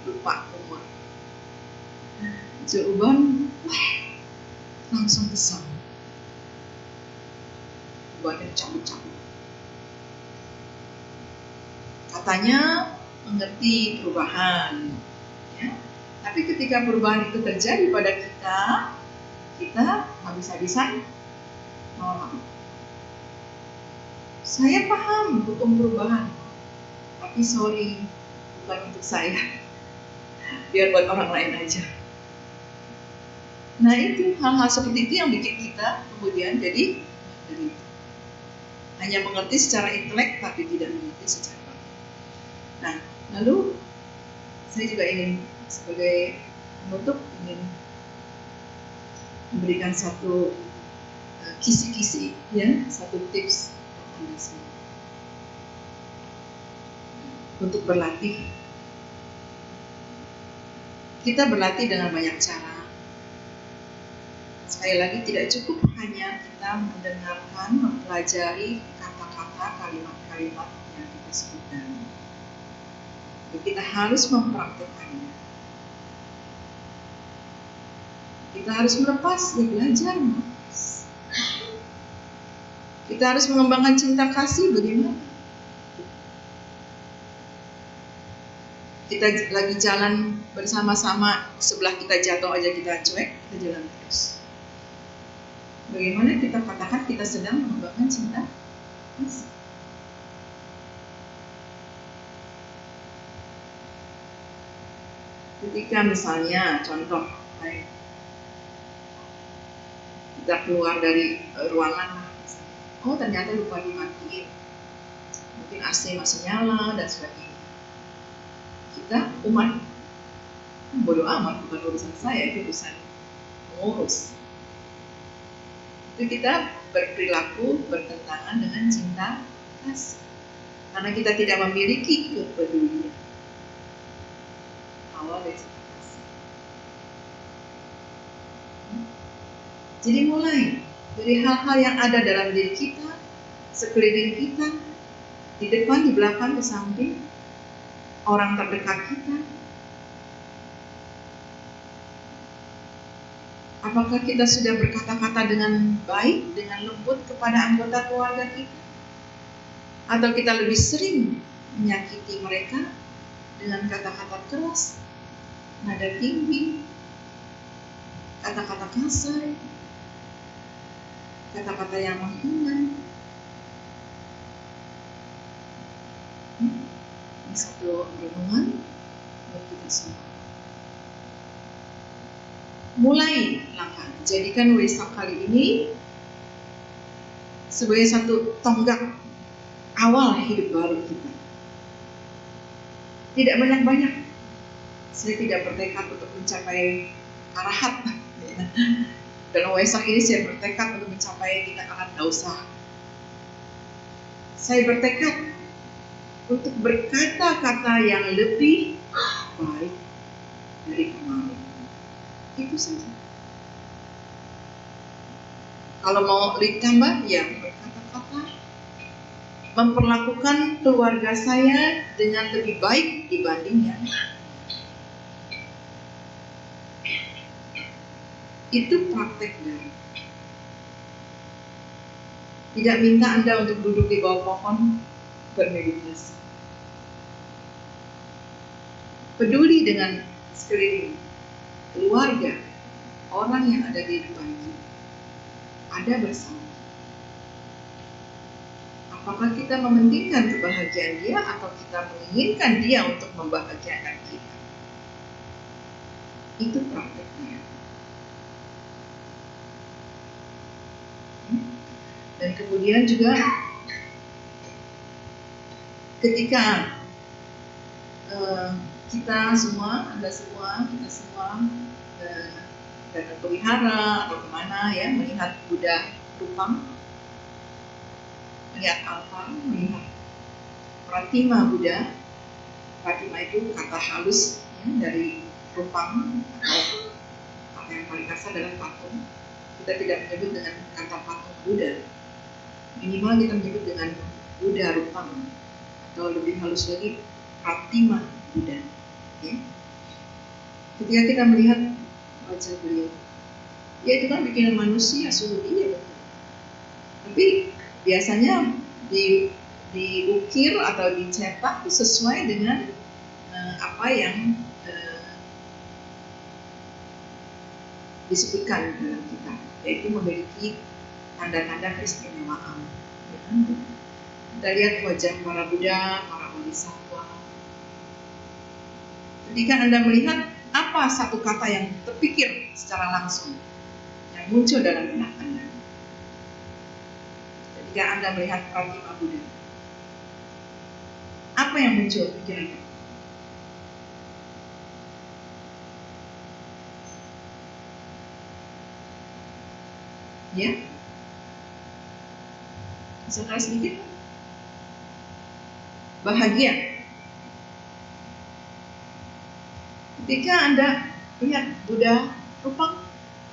A: lupa umur. Uban, langsung kesal. Ubannya cabut-cabut. Katanya mengerti perubahan, ya. Tapi ketika perubahan itu terjadi pada kita habis-habisan Saya paham butuh perubahan, tapi sorry, bukan untuk saya. Biar buat orang lain aja. Nah itu hal-hal seperti itu yang bikin kita kemudian jadi menderita. Hanya mengerti secara intelek tapi tidak mengerti secara batin. Nah lalu saya juga ingin sebagai penutup ingin memberikan satu kisi-kisi, ya, satu tips untuk Anda semua untuk berlatih. Kita berlatih dengan banyak cara. Sekali lagi tidak cukup hanya kita mendengarkan, mempelajari kata-kata, kalimat-kalimat yang kita sebutkan. Kita harus mempraktikkannya. Kita harus melepas, belajar melepas. Kita harus mengembangkan cinta kasih, bagaimana? Kita lagi jalan bersama-sama, sebelah kita jatuh aja kita cuek, kita jalan terus. Bagaimana kita katakan kita sedang mengembangkan cinta kasih? Ketika misalnya, contoh, kita keluar dari ruangan, oh ternyata lupa dimatiin, mungkin AC masih nyala dan sebagainya. Kita umat bodoh amat, bukan urusan saya, itu urusan pengurus. Itu kita berperilaku bertentangan dengan cinta kasih, karena kita tidak memiliki kepedulian awal dari cinta kasih. Jadi mulai dari hal-hal yang ada dalam diri kita, sekeliling kita, di depan, di belakang, di samping, orang terdekat kita. Apakah kita sudah berkata-kata dengan baik, dengan lembut kepada anggota keluarga kita? Atau kita lebih sering menyakiti mereka dengan kata-kata keras, nada tinggi, kata-kata kasar, kata-kata yang menghina? Ini satu renungan buat kita semua. Mulai langkah, jadikan Waisak kali ini sebagai satu tonggak awal hidup baru kita. Tidak banyak-banyak. Saya tidak bertekad untuk mencapai arahat. Dalam Waisak ini saya bertekad untuk mencapai tingkat arahat dausa. Saya bertekad untuk berkata-kata yang lebih baik dari kemarin. Itu saja. Kalau mau ditambah, ya berkata-kata, memperlakukan keluarga saya dengan lebih baik dibandingnya. Itu prakteknya. Tidak minta Anda untuk duduk di bawah pohon bermeditasi. Peduli dengan sekeliling, keluarga, orang yang ada di depan kita, ada bersama. Apakah kita mementingkan kebahagiaan dia atau kita menginginkan dia untuk membahagiakan kita? Itu prakteknya. Dan kemudian juga ketika kita semua, Anda semua, kita semua datang ke wihara atau kemana ya, melihat Buddha Rupang, melihat altar, melihat pratima Buddha. Pratima itu kata halus ya, dari Rupang, atau kata yang paling kasar adalah patung. Kita tidak menyebut dengan kata patung Buddha, minimal kita menyebut dengan Buddha Rupang, atau lebih halus lagi pratima Buddha ya. Ketika kita melihat wajah beliau, ya itu kan bikinan manusia, suruh dia betul. Tapi biasanya diukir atau dicetak sesuai dengan apa yang disebutkan dalam kitab, yaitu memiliki tanda-tanda keistimewaan. Ya kan? Kita lihat wajah para Buddha, para bodhisattva. Ketika Anda melihat apa satu kata yang terpikir secara langsung yang muncul dalam benak Anda? Ketika Anda melihat Pratima Buddha, apa yang muncul pikiran Anda? Ya, bisa sedikit. Bahagia. Ketika Anda lihat Buddha, rupa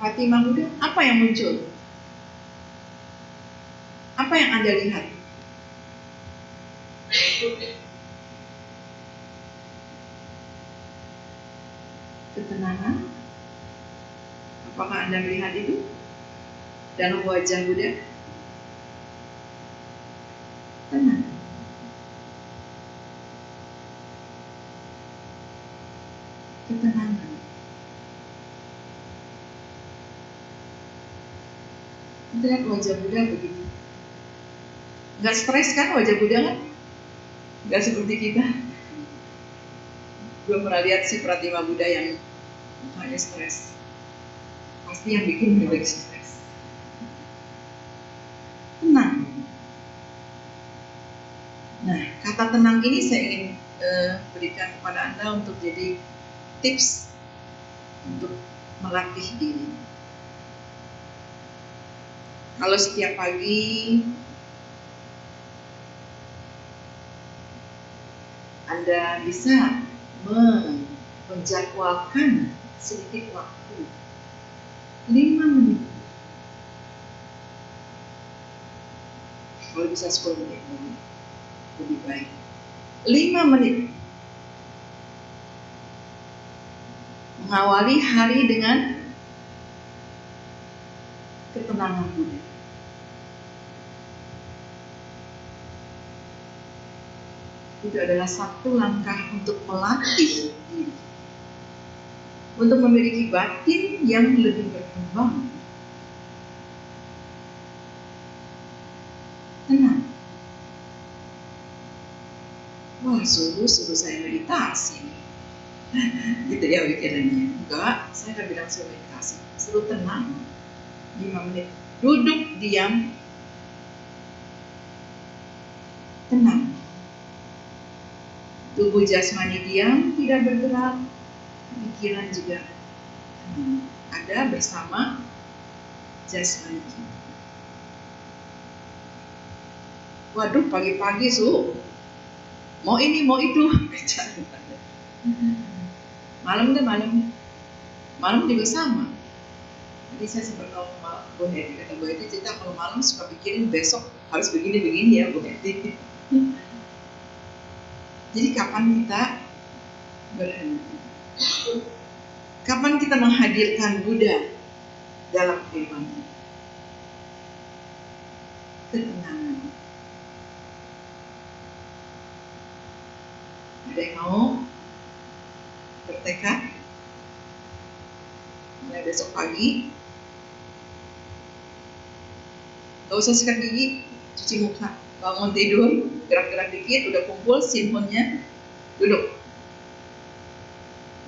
A: Pratima Buddha, apa yang muncul? Apa yang Anda lihat? Ketenangan. Apakah Anda melihat itu dalam wajah Buddha? Tenang. Ketenangan. Kita lihat wajah Buddha begitu. Gak stres kan wajah Buddha kan? Gak seperti kita. Belum pernah lihat si Pratima Buddha yang mukanya stres. Pasti yang bikin beliau stres. Tenang. Nah, kata tenang ini saya ingin berikan kepada Anda untuk jadi tips untuk melatih diri. Kalau setiap pagi Anda bisa menjadwalkan sedikit waktu 5 menit, kalau bisa 10 menit lebih baik. 5 menit mengawali hari dengan ketenangan Buddha. Itu adalah satu langkah untuk melatih diri, untuk memiliki batin yang lebih berkembang. Tenang. Wah, suruh saya meditasi. Gitu ya pikirannya. Enggak, saya nggak bilang suruh meditasi. Suruh tenang 5 menit. Duduk diam. Tenang. Tubuh jasmani diam, tidak bergerak. Pikiran juga ada bersama jasmani. Waduh, pagi-pagi mau ini mau itu. Malam juga sama. Jadi saya sempat ngomong sama Bu Hedi, kata Bu Hedi cerita kalau malam suka pikirin besok harus begini ya Bu Hedi. Jadi kapan kita berhenti? Kapan kita menghadirkan Buddha dalam kehidupan kita? Ketenangan. Ada yang mau bertekad? Mulai besok pagi, gak usah sikat gigi, cuci muka, bangun tidur, gerak-gerak dikit, udah kumpul sinfonnya, duduk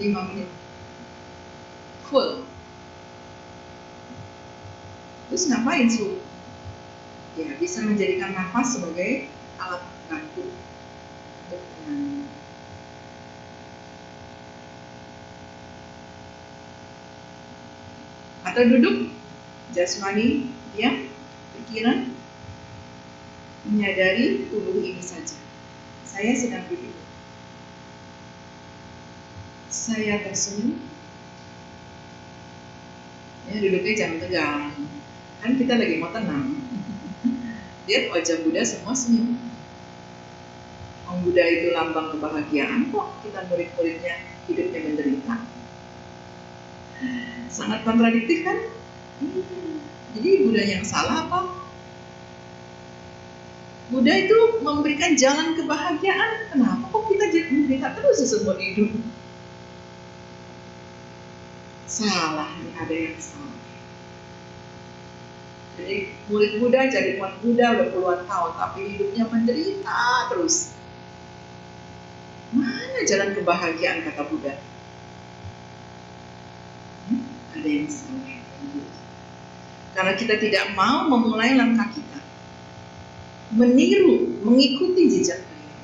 A: 5 menit full. Terus ngapain Ya, bisa menjadikan nafas sebagai alat bantu untuk tenang. Atau duduk, jasmani, diam, pikiran, menyadari tubuh ini saja. Saya sedang duduk. Saya tersenyum. Ya, duduknya jangan tegang. Kan kita lagi mau tenang. Lihat wajah Buddha semua senyum. Buddha itu lambang kebahagiaan kok. Kita murid-muridnya hidupnya menderita. Sangat kontradiktif kan? Jadi Buddha yang salah apa? Buddha itu memberikan jalan kebahagiaan. Kenapa kok kita jadi menderita terus seumur hidup? Salah, ada yang salah. Dan Jadi murid Buddha jadi murid Buddha berpuluhan tahun, tapi hidupnya menderita terus. Mana jalan kebahagiaan kata Buddha? Ada yang salah. Karena kita tidak mau memulai langkah kita, meniru, mengikuti jejak beliau.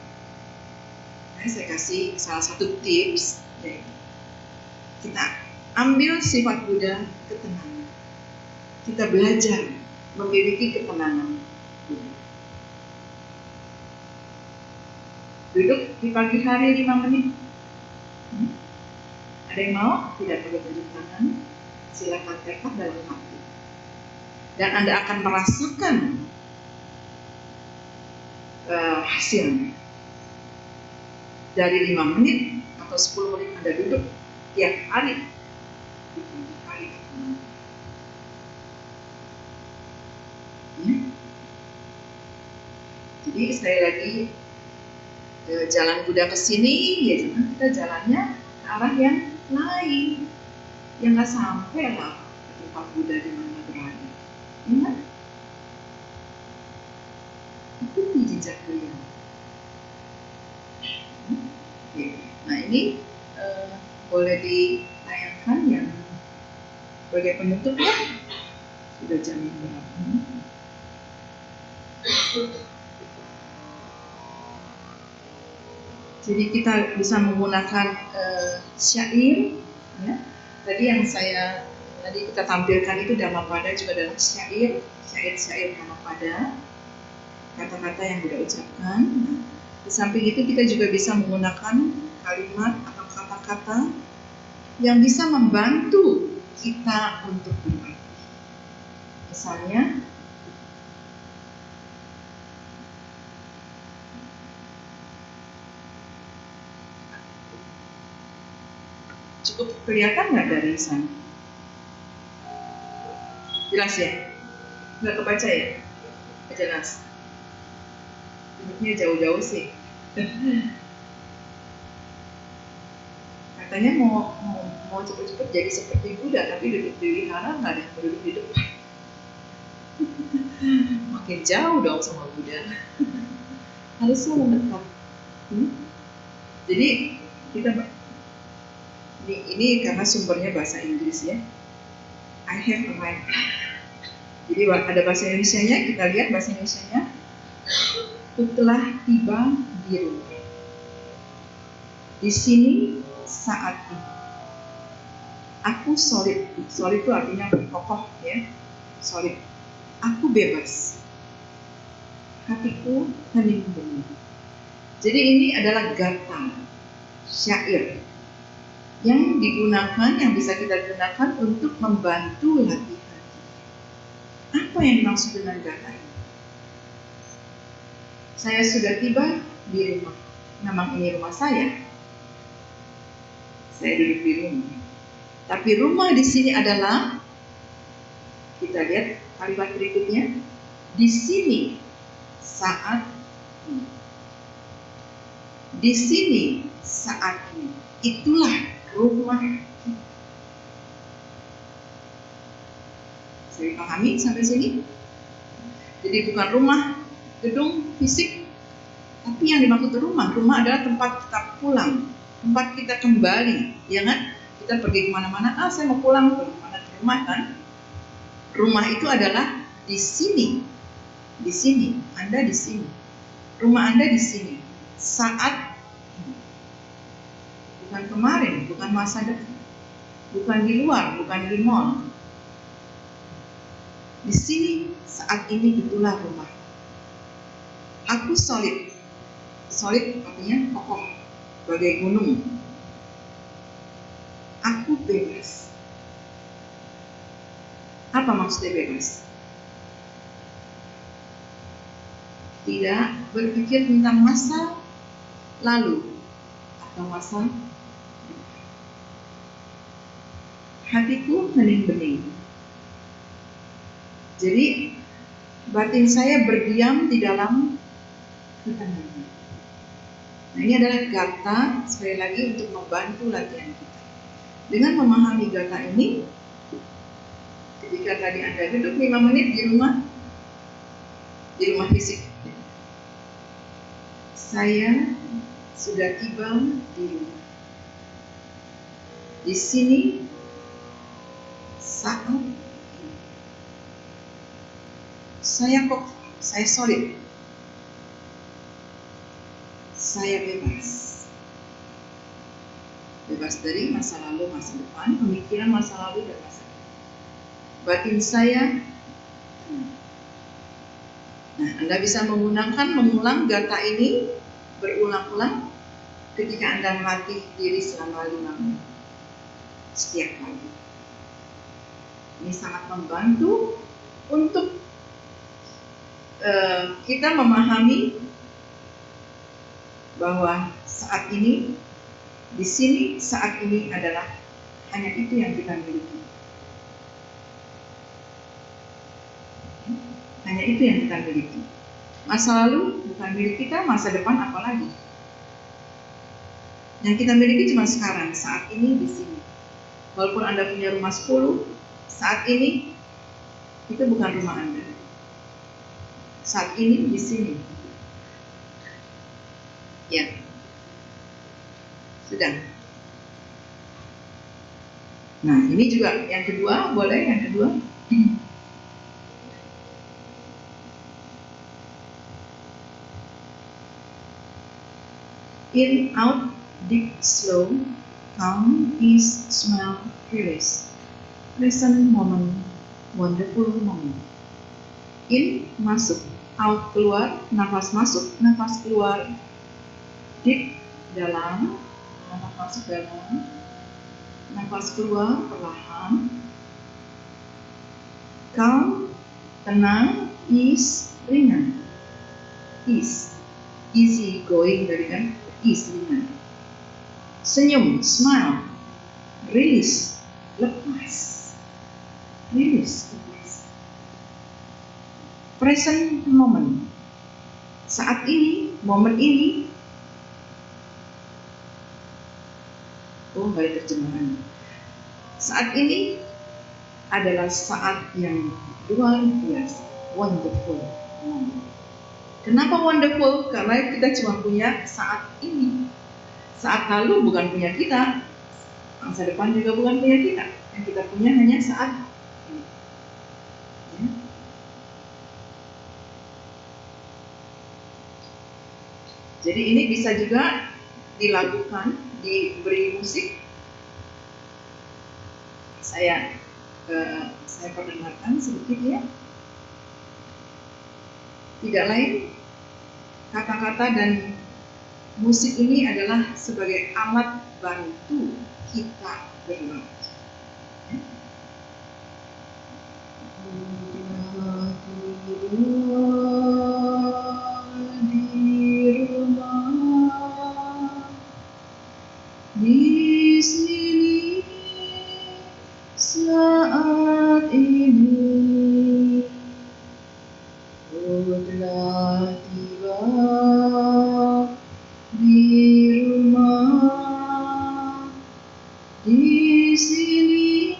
A: Nah, saya kasih salah satu tips, yaitu kita ambil sifat Buddha, ketenangan. Kita belajar memiliki ketenangan. Duduk di pagi hari 5 menit. Ada yang mau? Tidak perlu tunjuk tangan. Silakan tekad dalam hati. Dan Anda akan merasakan hasilnya. Dari 5 menit atau 10 menit Anda duduk tiap hari. Ya. Jadi sekali lagi, jalan Buddha ke sini, ya jangan kita jalannya ke arah yang lain, yang nggak sampai lah ke tempat Buddha di mana berada. Ingat, ikuti jejak beliau. Nah ini boleh ditayangkan yang sebagai penutup ya. Sudah jam berapa? Jadi kita bisa menggunakan syair, ya. Tadi yang kita tampilkan itu Dhammapada juga dalam syair Dhammapada, kata-kata yang Buddha ucapkan. Di samping itu kita juga bisa menggunakan kalimat atau kata-kata yang bisa membantu kita untuk berarti. Misalnya, cukup kelihatan nggak dari sana? Jelas ya? Nggak kebaca ya? Jelas. Duduknya jauh-jauh sih. Katanya mau cepet-cepet jadi seperti Buddha, tapi duduk di wihara nggak ada yang duduk di depan. Makin jauh dong sama Buddha. Harusnya mendekat. Jadi kita ini karena sumbernya bahasa Inggris ya. I have arrived. Jadi ada bahasa Indonesianya, kita lihat bahasa Indonesianya. Aku telah tiba di rumah. Di sini saat ini. Aku solid. Solid itu artinya kokoh ya. Solid. Aku bebas. Hatiku hening bening. Jadi ini adalah gata, syair yang digunakan, yang bisa kita gunakan untuk membantu latihan. Apa yang dimaksud dengan gata ini? Saya sudah tiba di rumah. Memang ini rumah saya. Saya duduk di rumah. Tapi rumah di sini adalah, kita lihat kalimat berikutnya, di sini saat ini. Di sini saat ini. Itulah rumah kita. Saya pahami sampai sini? Jadi bukan rumah gedung fisik, tapi yang dimaksud rumah adalah tempat kita pulang, tempat kita kembali, ya kan? Kita pergi kemana-mana, saya mau pulang ke rumah kan? Rumah itu adalah di sini, Anda di sini, rumah Anda di sini, saat ini. Bukan kemarin, bukan masa depan, bukan di luar, bukan di mall. Di sini saat ini itulah rumah. Aku solid. Solid artinya kokoh, bagai gunung. Aku bebas. Apa maksudnya bebas? Tidak berpikir tentang masa lalu atau masa depan. Hatiku hening bening. Jadi batin saya berdiam di dalam ketenangan. Nah, ini adalah gata, sekali lagi untuk membantu latihan kita. Dengan memahami gata ini, Ketika tadi Anda duduk 5 menit di rumah fisik, saya sudah tiba di rumah. Di sini saat ini. Saya solid. Saya bebas. Bebas dari masa lalu, masa depan, pemikiran masa lalu dan masa depan. Batin saya. Nah, Anda bisa mengulang gata ini berulang-ulang ketika Anda melatih diri selama 5 menit setiap pagi. Ini sangat membantu untuk kita memahami bahwa saat ini, di sini, saat ini adalah hanya itu yang kita miliki. Hanya itu yang kita miliki. Masa lalu bukan milik kita, masa depan apalagi. Yang kita miliki cuma sekarang, saat ini, di sini. Walaupun Anda punya rumah 10, saat ini itu bukan rumah Anda. Saat ini di sini. Ya. Sudah. Nah, ini juga yang kedua, boleh yang kedua? In, out, deep, slow, calm, ease, smell, release. Present moment, wonderful moment. In, masuk. Out, keluar. Nafas masuk, nafas keluar. Deep, dalam. Nafas masuk dalam. Nafas keluar perlahan. Calm, tenang. Ease, ringan. Ease, easy going dari kan. Ease, ringan. Senyum, smile. Release, lepas. Release, lepas. Present moment. Saat ini, momen ini. Oh, nggak ada terjemahan. Saat ini adalah saat yang luar biasa, wonderful moment. Kenapa wonderful? Karena kita cuma punya saat ini. Saat lalu bukan punya kita, masa depan juga bukan punya kita. Yang kita punya hanya saat ini. Ya. Jadi ini bisa juga dilakukan, diberi musik. Saya perdengarkan sedikit ya. Tidak lain, kata-kata dan musik ini adalah sebagai alat bantu kita berlatih. Di rumah, di sini, saat ini, telah tiba di rumah, di sini,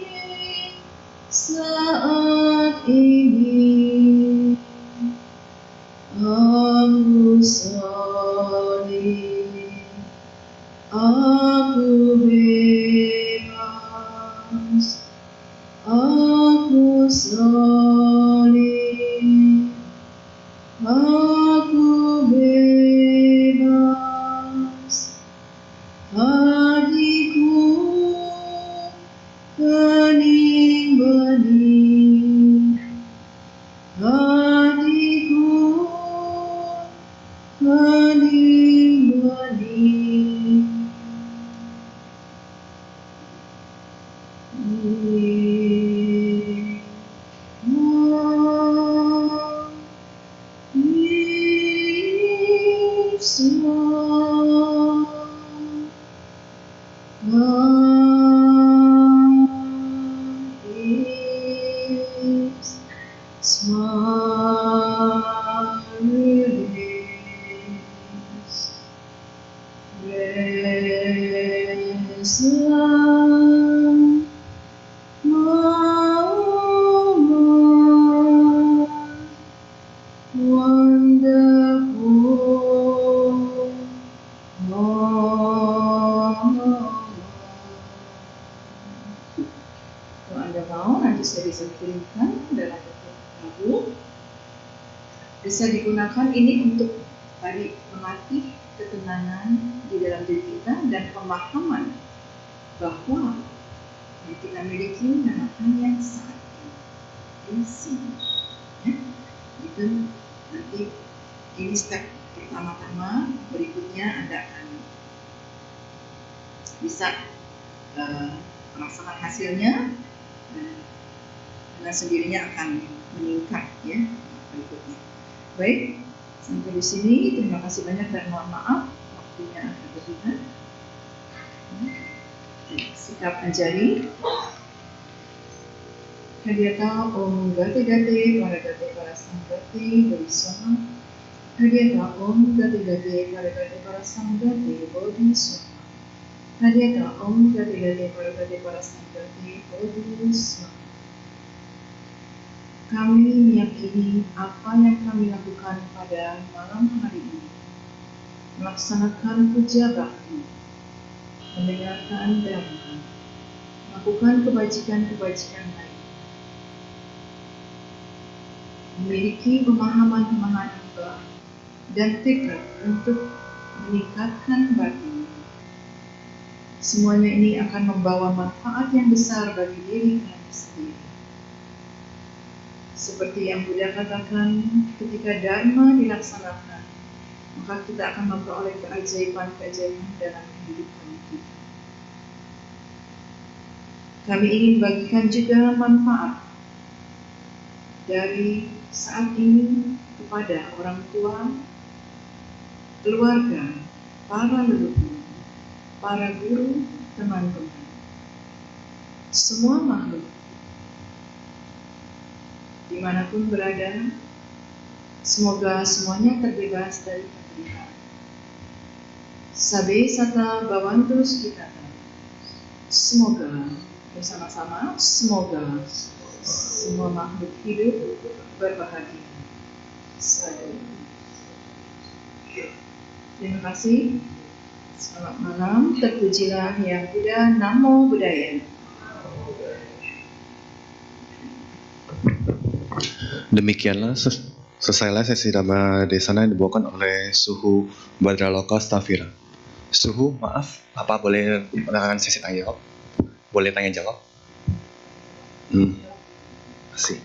A: saat ini, aku solid, aku bebas, aku solid, aku bebas. Hatiku kening bening, hatiku kening bening. Smile, release, rest, love, bisa digunakan ini untuk tadi melatih ketenangan di dalam diri kita dan pemahaman bahwa yang kita miliki memang hanya saat ini sini. Ya. Itu nanti ini step pertama-tama, berikutnya Anda akan bisa merasakan hasilnya dan dengan sendirinya akan meningkat ya berikutnya. Baik, sampai di sini terima kasih banyak dan mohon maaf waktunya agak berlebihan. Sikap Anjali. Hadyata Om Gate Gate para Sanggate Bodhiswaha. Hadyata Om Gate Gate para Sanggate Bodhiswaha. Hadyata Om Gate Gate para Sanggate Bodhiswaha. Kami meyakini apa yang kami lakukan pada malam hari ini, melaksanakan puja bakti, mendengarkan dhamma, melakukan kebajikan-kebajikan lain, memiliki pemahaman-pemahaman hamba dan tekad untuk meningkatkan batin. Semuanya ini akan membawa manfaat yang besar bagi diri kami sendiri. Seperti yang Buddha katakan, ketika Dharma dilaksanakan, maka kita akan memperoleh keajaiban-keajaiban dalam kehidupan kita. Kami ingin bagikan juga manfaat dari saat ini kepada orang tua, keluarga, para leluhur, para guru, teman-teman, semua makhluk dimanapun berada, semoga semuanya terbebas dari penderitaan. Sabe sata bhavantu sukhita. Semoga bersama-sama, semoga semua makhluk hidup berbahagia. Sadu. Terima kasih. Selamat malam. Terpujilah Yang Buddha. Namo Buddhaya.
B: Demikianlah selesailah sesi Dhamma Desana yang dibawakan oleh Suhu Badraloka Stafira. Suhu, maaf, apa boleh melakukan sesi tanya jawab? Boleh tanya jawab? Kasih.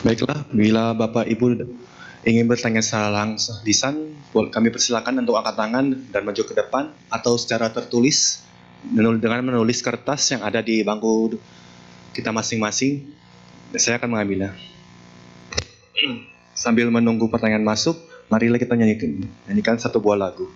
B: Baiklah, bila Bapak Ibu ingin bertanya secara langsung lisan, kami persilakan untuk angkat tangan dan maju ke depan atau secara tertulis dengan menulis kertas yang ada di bangku kita masing-masing. Saya akan mengambilnya. Sambil menunggu pertanyaan masuk, marilah kita nyanyikan satu buah lagu.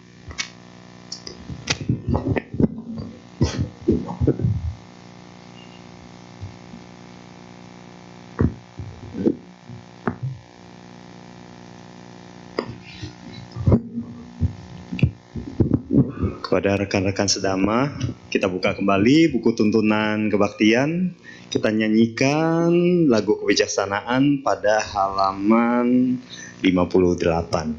B: Kepada rekan-rekan sedama, kita buka kembali buku tuntunan kebaktian. Kita nyanyikan lagu kebijaksanaan pada halaman 58.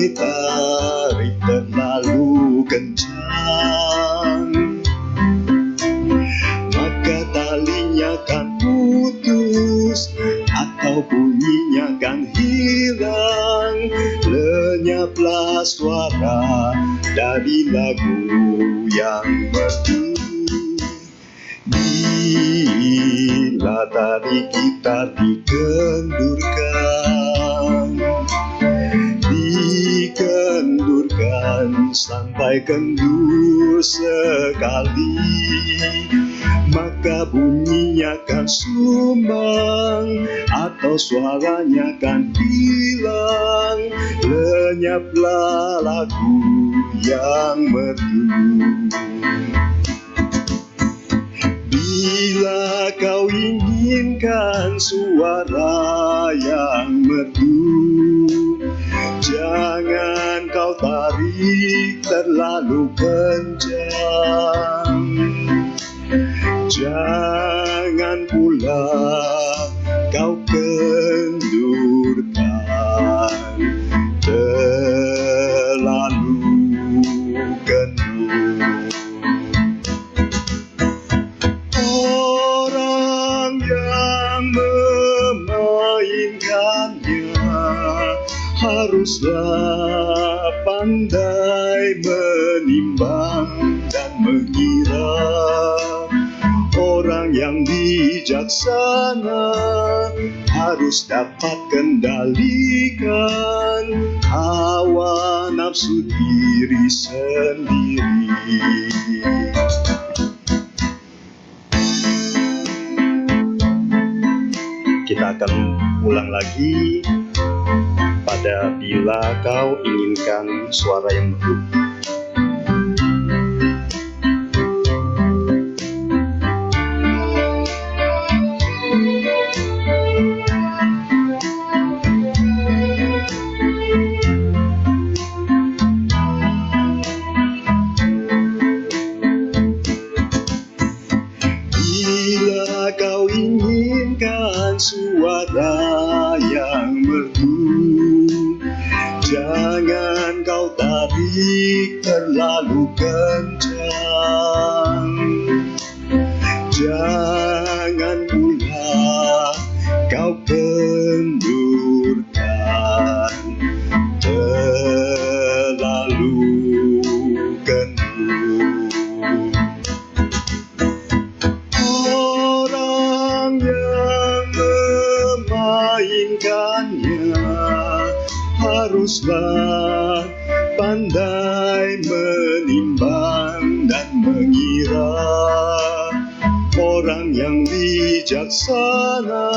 B: Ditarik terlalu kencang, maka talinya kan putus atau bunyinya kan hilang. Lenyaplah suara dari lagu yang merdu. Bila tadi gitar dikendurkan sampai kendur sekali, maka bunyi
C: suaranya kan sumbang atau suaranya kan hilang. Lenyaplah lagu yang merdu. Bila kau inginkan suara yang merdu, jangan kau tarik terlalu kencang. Jangan pula kau kendurkan terlalu kendur. Orang yang memainkannya haruslah pandai menimbang dan mengira. Orang yang bijaksana harus dapat kendalikan hawa nafsu diri sendiri. Kita akan ulang lagi pada bila kau inginkan suara yang merdu. Bila kau inginkan suara yang merdu, jangan kau tarik terlalu kencang. Jangan pula kau kendurkan terlalu kendur. Orang yang memainkannya haruslah pandai menimbang dan mengira. Orang yang bijaksana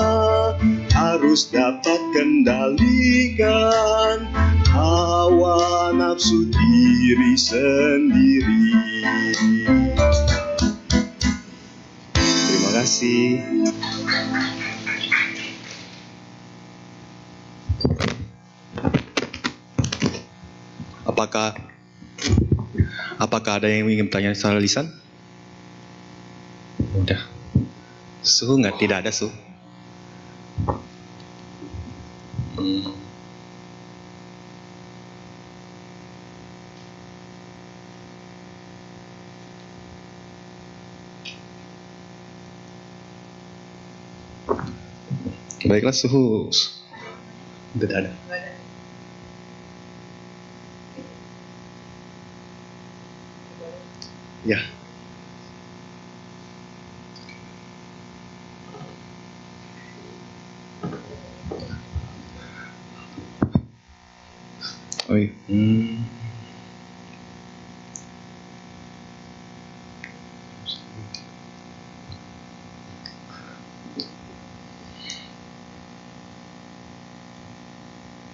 C: harus dapat kendalikan hawa nafsu diri sendiri. Terima kasih.
B: Apakah ada yang ingin bertanya secara lisan? Udah. Suhu nggak? Tidak ada suhu. Baiklah, suhu tidak ada. Ya. Oh iya.